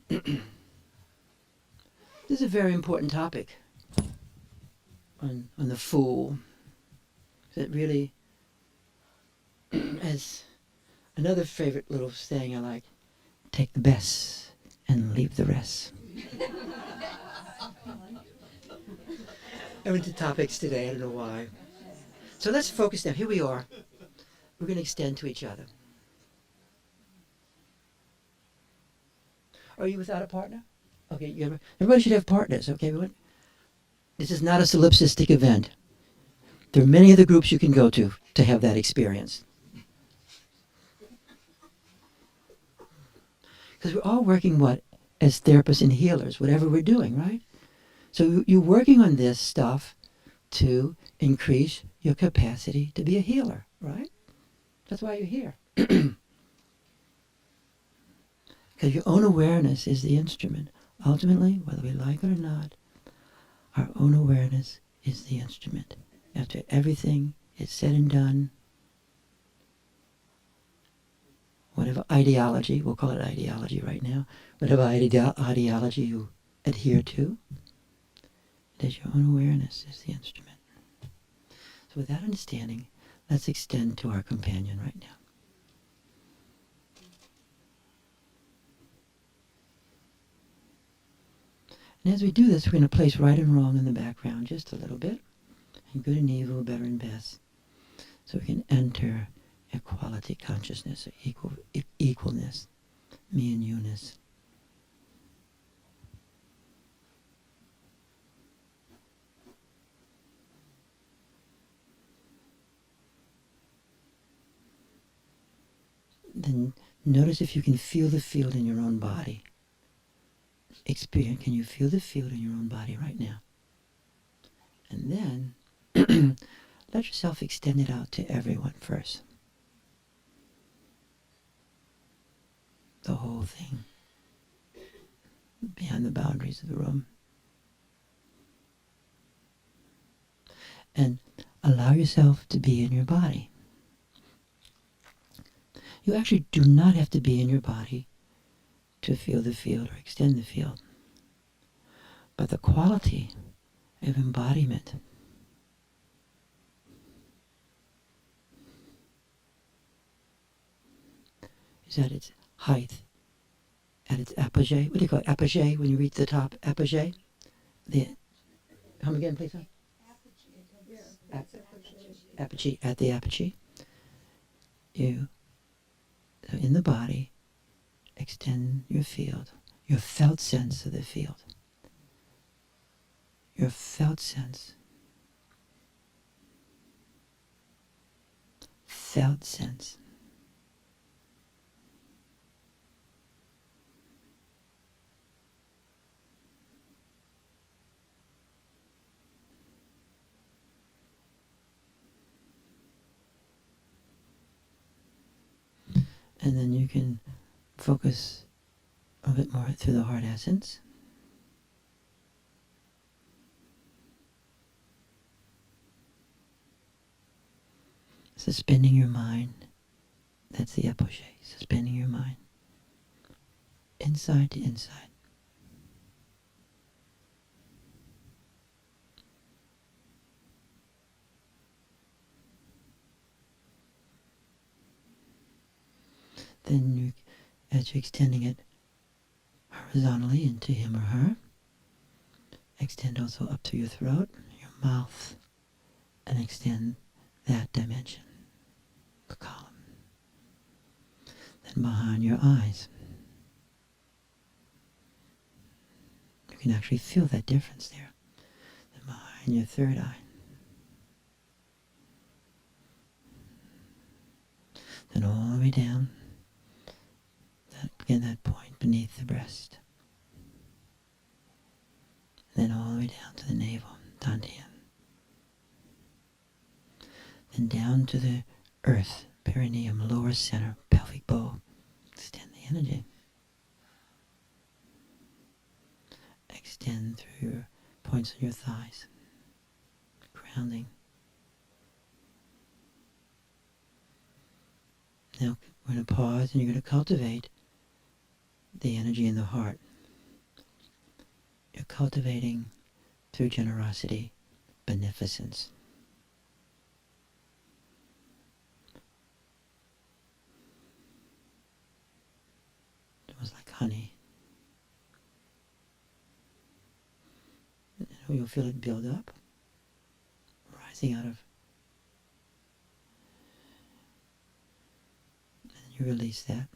This is a very important topic on the fool. That really, as another favorite little saying I like, take the best and leave the rest. I went to topics today, I don't know why. So let's focus now. Here we are. We're going to extend to each other. Are you without a partner? Okay, everybody should have partners, okay? This is not a solipsistic event. There are many other groups you can go to have that experience. Because we're all working, as therapists and healers, whatever we're doing, right? So you're working on this stuff to increase your capacity to be a healer, right? That's why you're here. Because your own awareness is the instrument. Ultimately, whether we like it or not, our own awareness is the instrument. After everything is said and done, whatever ideology, we'll call it ideology right now, whatever ideology you adhere to, it is your own awareness is the instrument. So with that understanding, let's extend to our companion right now. And as we do this, we're going to place right and wrong in the background just a little bit, and good and evil, better and best, so we can enter equality consciousness, or equalness, me and you-ness. Then notice if you can feel the field in your own body. Can you feel the field in your own body right now? And then let yourself extend it out to everyone first. The whole thing. Beyond the boundaries of the room. And allow yourself to be in your body. You actually do not have to be in your body to feel the field or extend the field. But the quality of embodiment is at its height, at its apogee. What do you call it? Apogee, when you reach the top? Apogee? Come again, please, son? Apogee. At the apogee. So in the body, extend your field, your felt sense of the field. Your felt sense. Felt sense. And then you can focus a bit more through the heart essence. Suspending your mind. That's the apogee. Suspending your mind. Inside to inside. Then you, as you're extending it horizontally into him or her, extend also up to your throat, your mouth, and extend that dimension, the column. Then behind your eyes. You can actually feel that difference there. Then behind your third eye. Then all the way down. Again, that point beneath the breast. Then all the way down to the navel, dantian. Then down to the earth, perineum, lower center, pelvic bowl. Extend the energy. Extend through your points of your thighs. Grounding. Now we're going to pause and you're going to cultivate the energy in the heart. You're cultivating through generosity, beneficence. It was like honey. And you'll feel it build up, rising out of. And you release that.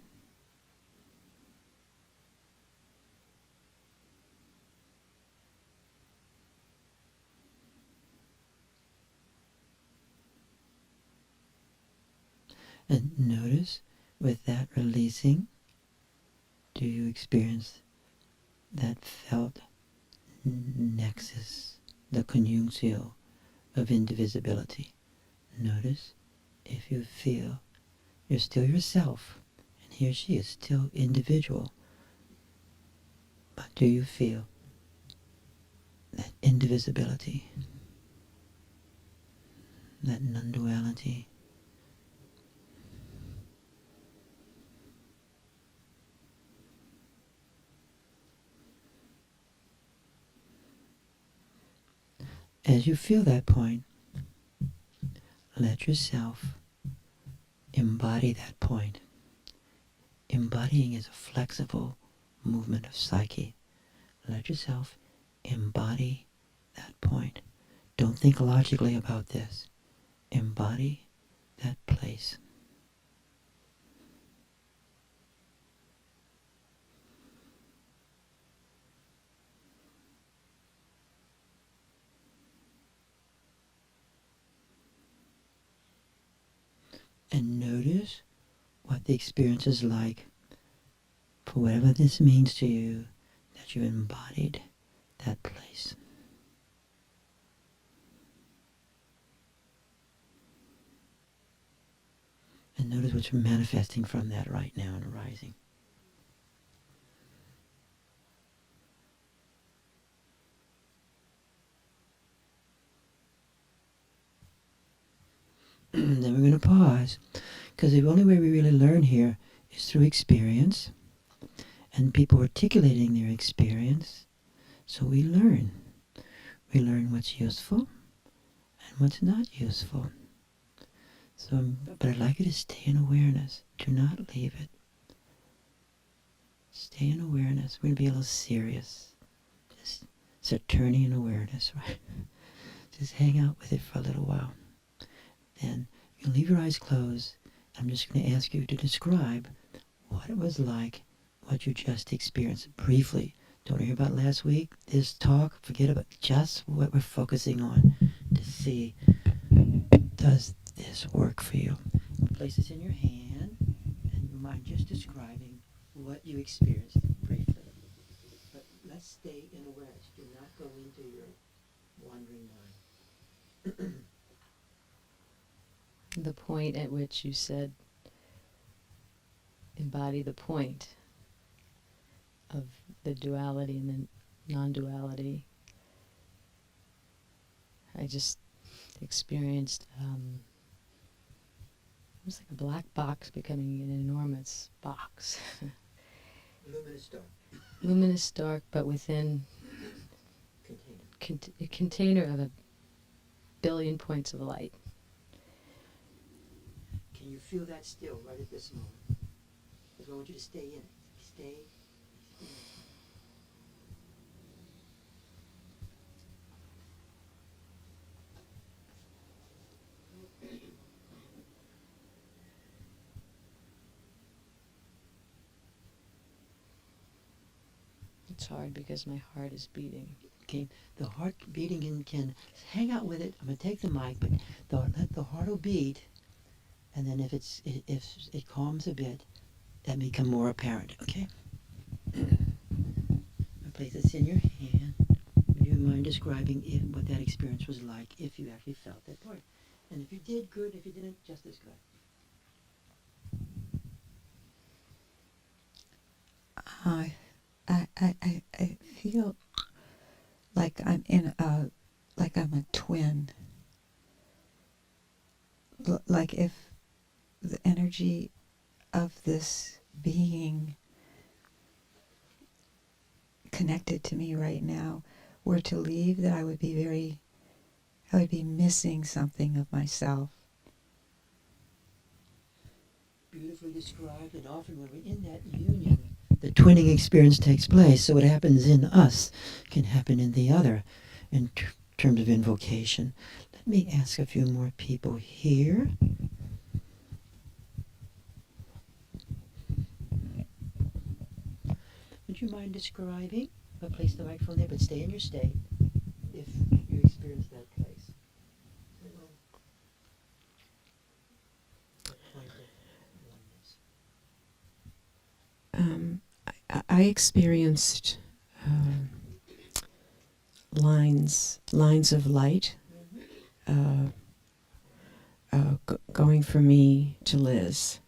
And notice, with that releasing, do you experience that felt nexus, the conjunctio of indivisibility? Notice if you feel you're still yourself, and he or she is still individual, but do you feel that indivisibility, that non-duality? As you feel that point, let yourself embody that point. Embodying is a flexible movement of psyche. Let yourself Embody that point. Don't think logically about this. Embody that place. And notice what the experience is like for whatever this means to you, that you embodied that place. And notice what's manifesting from that right now and arising. Then we're going to pause, because the only way we really learn here is through experience and people articulating their experience. So we learn. We learn what's useful and what's not useful. So, but I'd like you to stay in awareness. Do not leave it. Stay in awareness. We're going to be a little serious. Just Saturnian awareness, right? Just hang out with it for a little while. Then you leave your eyes closed. I'm just going to ask you to describe what it was like, what you just experienced briefly. Don't hear about last week, this talk, forget about just what we're focusing on to see, does this work for you? Place this in your hand, and you mind just describing what you experienced briefly. But let's stay in awareness. Do not go into your wandering mind. The point at which you said, embody the point of the duality and the non-duality. I just experienced, it was like a black box becoming an enormous box. Luminous dark. Luminous dark, but within Container. a container of 1 billion points of light. Can you feel that still right at this moment? Because I want you to stay in it. Stay. It's hard because my heart is beating. Okay, the heart beating and can hang out with it. I'm gonna take the mic, but let the heart will beat, and then if it calms a bit, that may become more apparent. Okay. I place this in your hand. Do you mind describing what that experience was like if you actually felt that part? And if you did, good. If you didn't, just as good. I feel like I'm like I'm a twin. Like if the energy of this being connected to me right now were to leave, that I would be missing something of myself. Beautifully described, and often when we're in that union, the twinning experience takes place. So what happens in us can happen in the other in terms of invocation. Let me ask a few more people here. Would you mind describing? I'll place the microphone there, but stay in your state if you experience that place. I experienced lines of light going from me to Liz,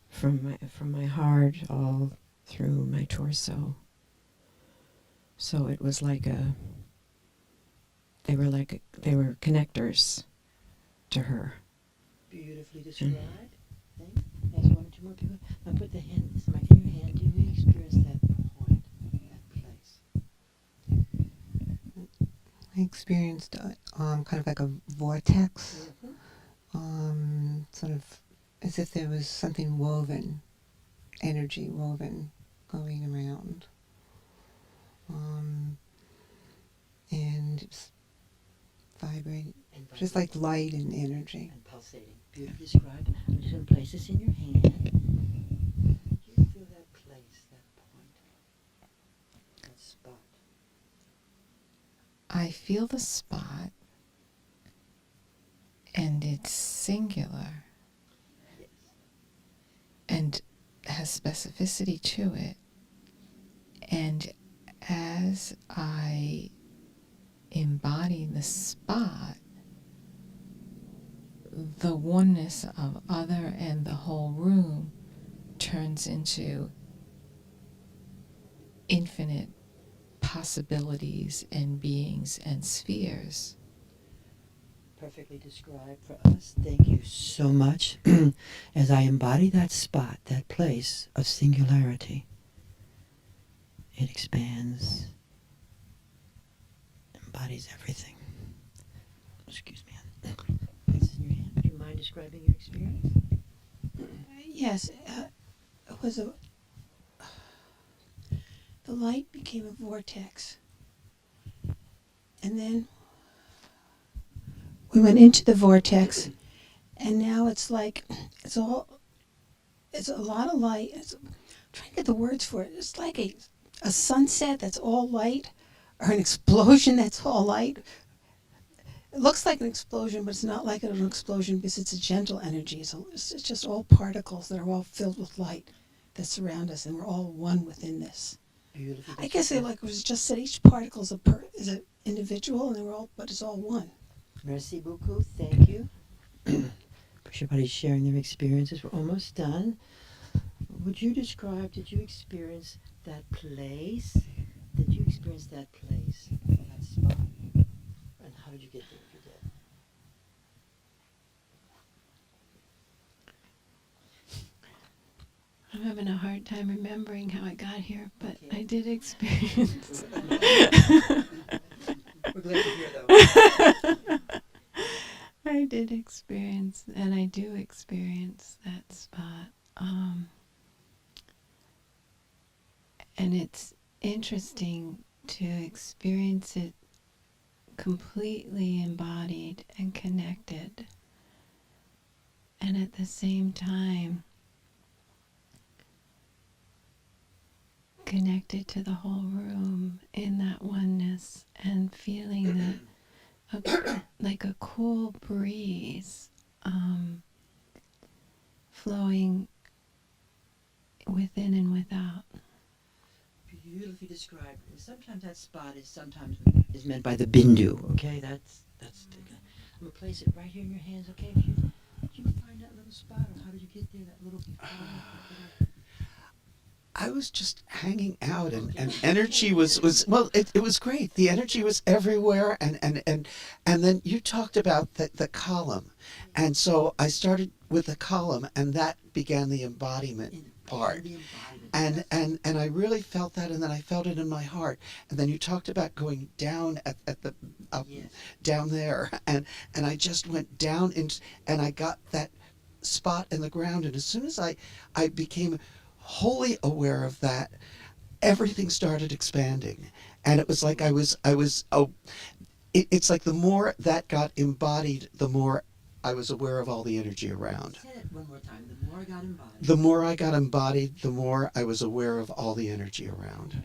from my heart all through my torso. So it was like they were connectors to her. Beautifully described. Ask one or two more people. Now put the hand, this mic in your hand. Do you experience that point, that place? I experienced kind of like a vortex, sort of as if there was something woven, energy woven, going around. and vibrating, And just like light and energy. and pulsating. Beautifully described. I'm just going to place this in your hand. You feel that place, that point, that spot. I feel the spot, and it's singular Yes. and has specificity to it. And as I embody the spot, the oneness of other and the whole room turns into infinite possibilities and beings and spheres. Perfectly described for us. Thank you so much. As I embody that spot, that place of singularity, it expands, embodies everything. Excuse me. It's in your hand. Do you mind describing your experience? Yes, it was a. The light became a vortex, and then we went into the vortex, and now it's like it's a lot of light. I'm trying to get the words for it. It's like a sunset that's all light, or an explosion that's all light. It looks like an explosion, but it's not like an explosion because it's a gentle energy. It's just all particles that are all filled with light that surround us, and we're all one within this. Beautiful. I guess it was just said each particle is an individual, and but it's all one. Merci beaucoup. Thank you. Everybody's sharing their experiences. We're almost done. Did you experience that place? Did you experience that place, that spot? And how did you get there if you did? I'm having a hard time remembering how I got here, but I did experience. We're glad you're here, though. I did experience, and I do experience that spot. And it's interesting to experience it completely embodied and connected. And at the same time, connected to the whole room in that oneness and feeling that like a cool breeze flowing within and without. Beautifully described. And sometimes that spot is meant by the bindu. Okay, that's. I'm gonna place it right here in your hands. Okay, did you find that little spot, or how did you get there? That little. I was just hanging out, and energy was well. It was great. The energy was everywhere, and then you talked about the column, and so I started with the column, and that began the embodiment part. And I really felt that, and then I felt it in my heart. And then you talked about going down at the Yes. down there, and I just went down and I got that spot in the ground. And as soon as I became wholly aware of that, everything started expanding, and it was like it's like the more that got embodied, the more I was aware of all the energy around. Say it one more time. The more I got embodied. The more I got embodied, the more I was aware of all the energy around.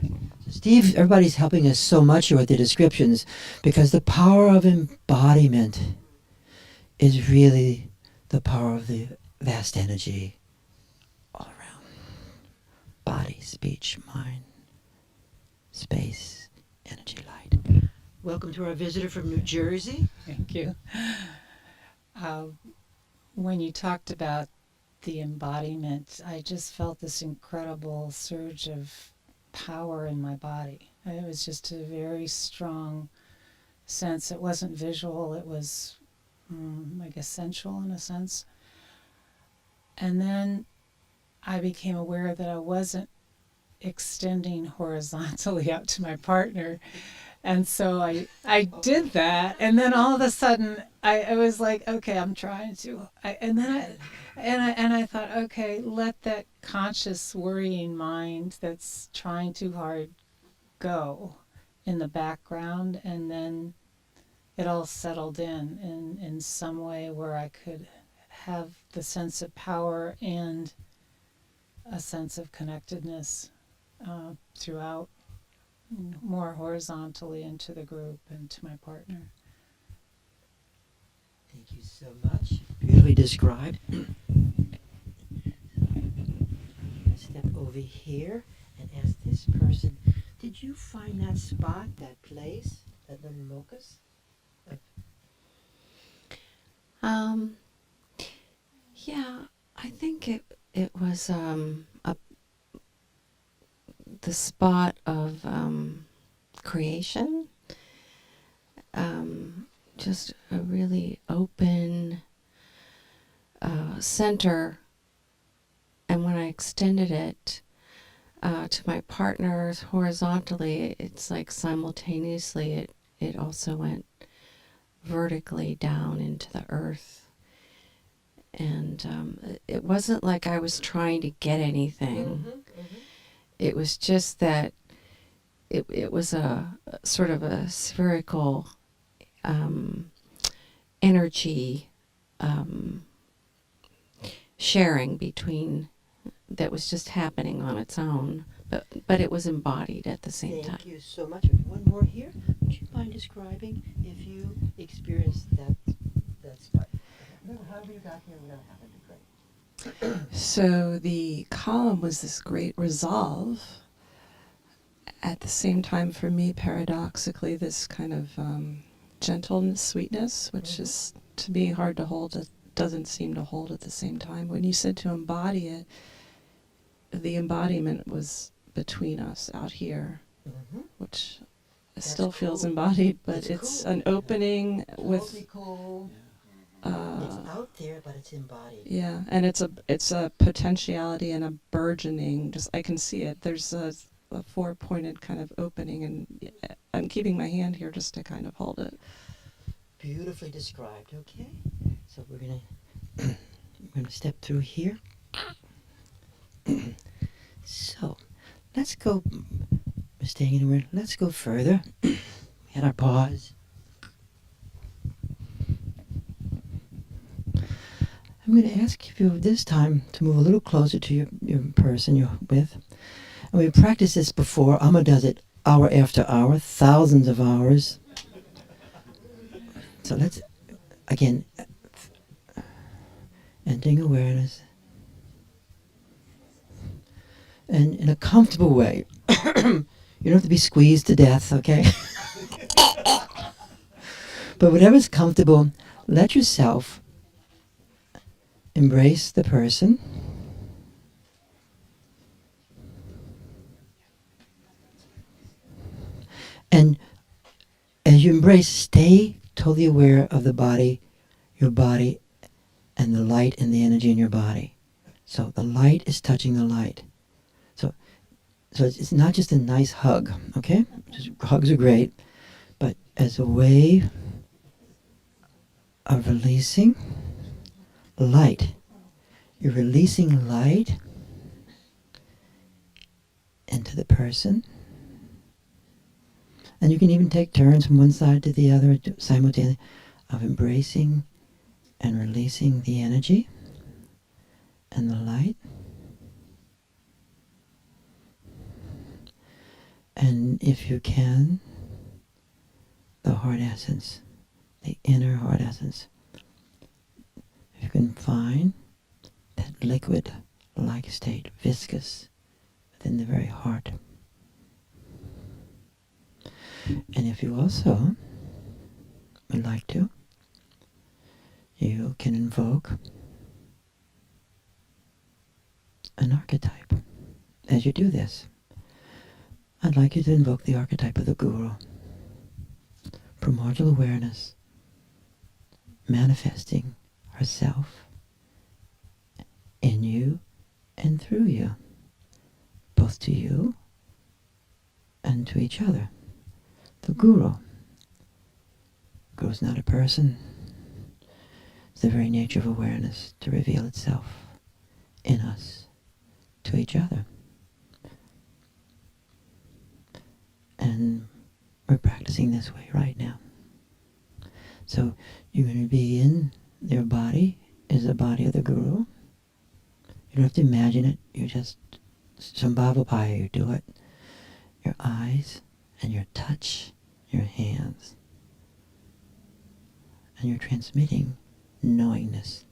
Steve, everybody's helping us so much here with the descriptions, because the power of embodiment is really the power of the vast energy all around. Body, speech, mind, space, energy, light. Welcome to our visitor from New Jersey. Thank you. When you talked about the embodiment, I just felt this incredible surge of power in my body. It was just a very strong sense. It wasn't visual, it was like essential in a sense. And then I became aware that I wasn't extending horizontally out to my partner. And so I did that, and then all of a sudden I was like, okay, I'm trying to. And I thought, okay, let that conscious worrying mind that's trying too hard go, in the background, and then it all settled in some way where I could have the sense of power and a sense of connectedness throughout, more horizontally into the group and to my partner. Thank you so much. Beautifully described. Step over here and ask this person, did you find that spot, that place, that little locus? Yeah, I think it was the spot of creation. Just a really open center, and when I extended it to my partners horizontally, it's like simultaneously it also went vertically down into the earth. And it wasn't like I was trying to get anything. It was just that it was a sort of a spherical energy sharing between that was just happening on its own, but it was embodied at the same time. Thank you so much. One more here. Would you mind describing if you experienced that spot? However you got here without having to great. So the column was this great resolve. At the same time, for me, paradoxically, this kind of gentleness, sweetness, which is to me hard to hold. It doesn't seem to hold at the same time. When you said to embody it, the embodiment was between us out here, which still feels embodied, but it's an opening with. Cool. It's out there, but it's embodied. Yeah, and it's a potentiality and a burgeoning. Just I can see it. There's a four-pointed kind of opening, and I'm keeping my hand here just to kind of hold it. Beautifully described. Okay, so we're gonna step through here. So let's go. We're staying anywhere. Let's go further. We had our pause. I'm going to ask you this time to move a little closer to your person you're with. And we've practiced this before. Amma does it hour after hour, thousands of hours. So let's, again, ending awareness. And in a comfortable way. You don't have to be squeezed to death, okay? But whatever's comfortable, let yourself embrace the person. And as you embrace, stay totally aware of the body, your body, and the light and the energy in your body. So the light is touching the light. So it's not just a nice hug, okay? Hugs are great, but as a way of releasing light. You're releasing light into the person. And you can even take turns from one side to the other simultaneously of embracing and releasing the energy and the light. And if you can, the heart essence, the inner heart essence. If you can find that liquid-like state, viscous, within the very heart. And if you also would like to, you can invoke an archetype. As you do this, I'd like you to invoke the archetype of the Guru. Primordial awareness, manifesting herself in you and through you, both to you and to each other. The Guru. Guru is not a person. It's the very nature of awareness to reveal itself in us to each other. And we're practicing this way right now. So you're going to be in their body, is the body of the Guru. You don't have to imagine it. You just, Sambhavapaya, you do it. Your eyes and your touch, your hands. And you're transmitting knowingness.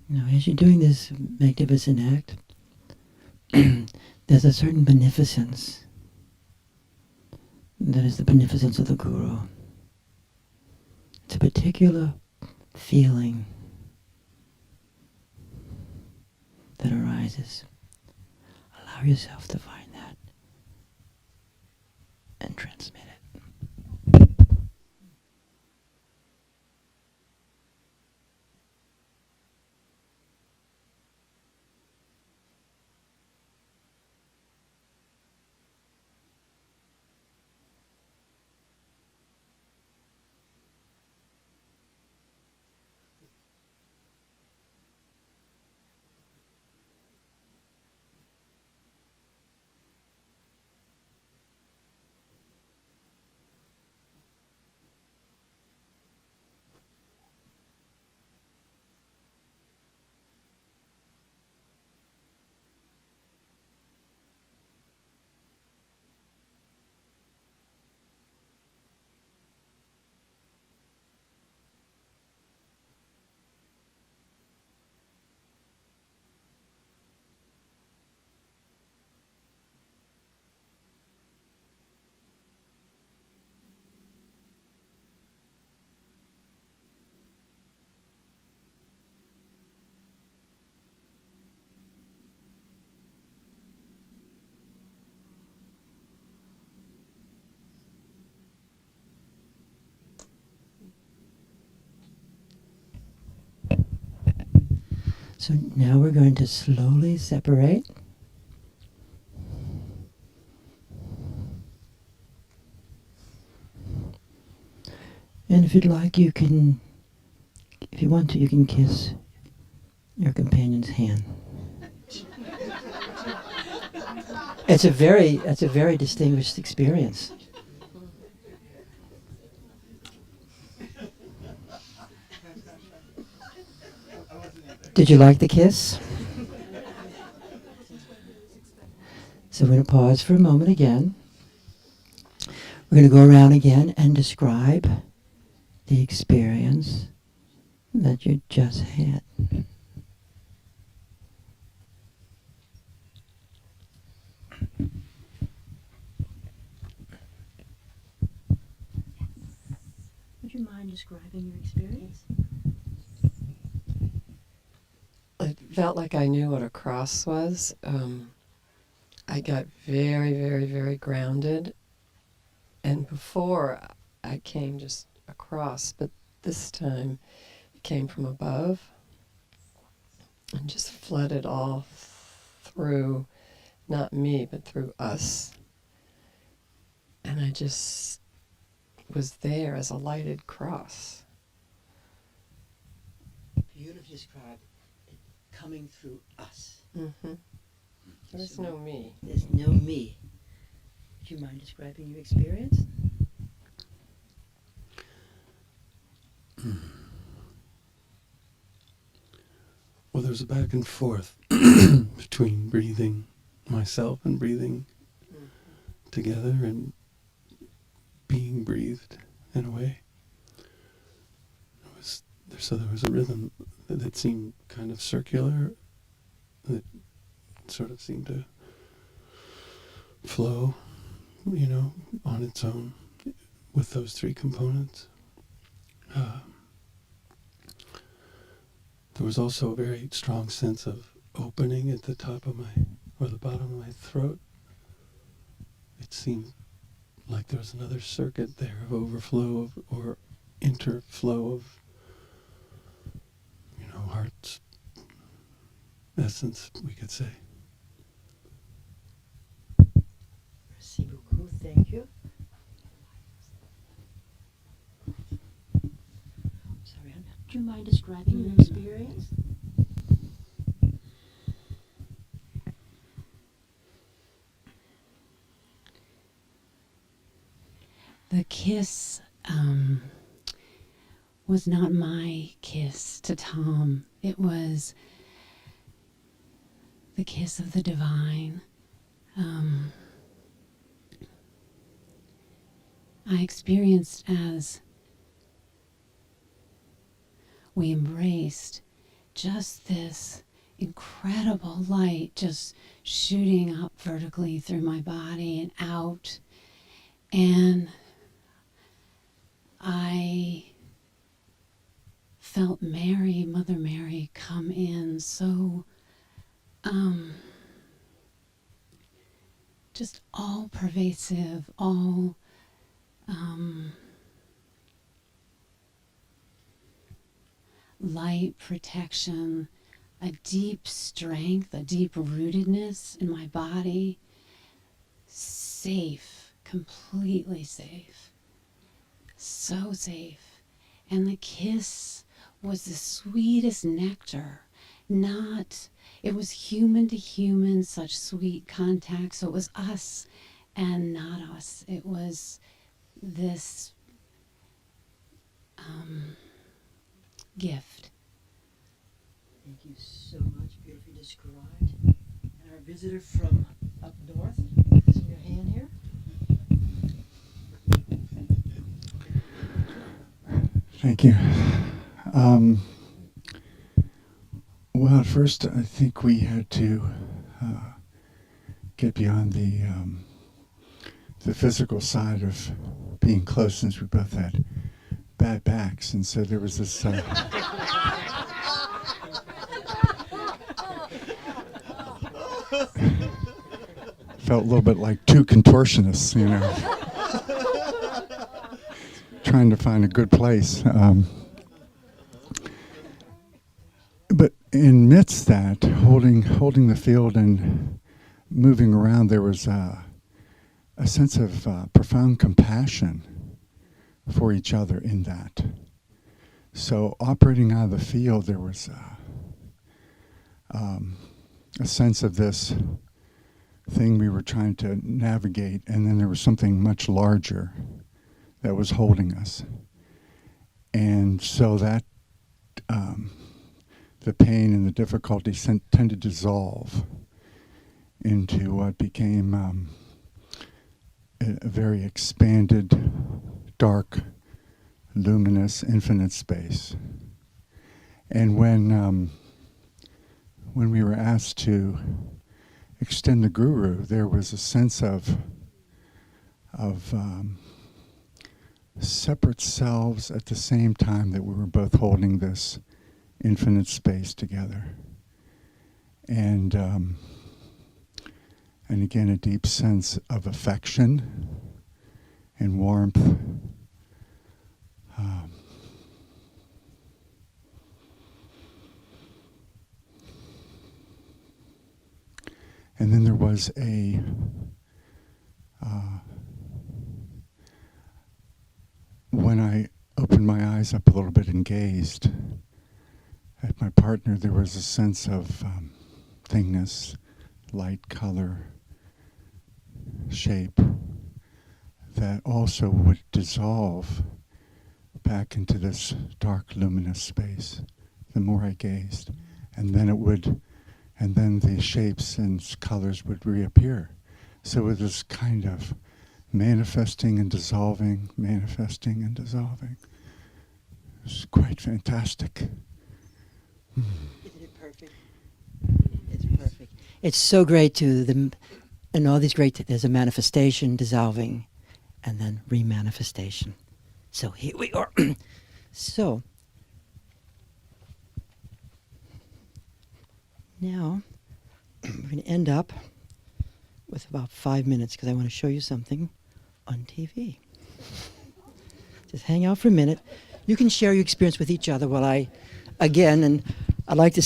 Now, as you're doing this magnificent act, there's a certain beneficence. That is the beneficence of the Guru. It's a particular feeling that arises. Allow yourself to find that and transmit it. So now we're going to slowly separate. And if you'd like, you can, if you want to, you can kiss your companion's hand. It's a very distinguished experience. Did you like the kiss? So we're going to pause for a moment again. We're going to go around again and describe the experience that you just had. Would you mind describing your experience? It felt like I knew what a cross was. I got very, very, very grounded. And before, I came just across, but this time it came from above. and just flooded all through, not me, but through us. And I just was there as a lighted cross. Beautifully described it coming through us. Mm-hmm. There's no me. There's no me. Would you mind describing your experience? Well, there's a back and forth between breathing myself and breathing together and being breathed in a way. So there was a rhythm that seemed kind of circular, that sort of seemed to flow, on its own with those three components. There was also a very strong sense of opening at the top of or the bottom of my throat. It seemed like there was another circuit there of overflow or interflow of, heart's essence, we could say. Merci beaucoup. Thank you. Sorry, do you mind describing your experience? The kiss was not my kiss to Tom. It was the kiss of the divine. I experienced as we embraced just this incredible light just shooting up vertically through my body and out. And I felt Mary, Mother Mary, come in so just all pervasive, all light, protection, a deep strength, a deep rootedness in my body, safe, completely safe, so safe. And the kiss was the sweetest nectar. It was human to human, such sweet contact. So it was us and not us. It was this gift. Thank you so much. Beautifully described. And our visitor from up north, is your hand here? Thank you. Well, at first, I think we had to get beyond the physical side of being close, since we both had bad backs, and so there was this. Felt a little bit like two contortionists, trying to find a good place. But amidst that, holding the field and moving around, there was a sense of profound compassion for each other in that. So operating out of the field, there was a sense of this thing we were trying to navigate, and then there was something much larger that was holding us. And so that the pain and the difficulty tended to dissolve into what became a very expanded, dark, luminous, infinite space. And when we were asked to extend the guru, there was a sense of separate selves at the same time that we were both holding this infinite space together. And again, a deep sense of affection and warmth. was when I opened my eyes up a little bit and gazed at my partner, there was a sense of thingness, light, color, shape that also would dissolve back into this dark, luminous space the more I gazed. And then the shapes and colors would reappear. So it was kind of manifesting and dissolving, manifesting and dissolving. It was quite fantastic. Isn't it perfect? It's perfect. It's so great and all these great, there's a manifestation, dissolving, and then remanifestation. So here we are. So, now, we're going to end up with about 5 minutes because I want to show you something on TV. Just hang out for a minute. You can share your experience with each other while I'd like to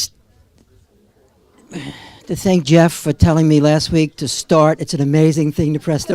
thank Jeff for telling me last week to start. It's an amazing thing to press the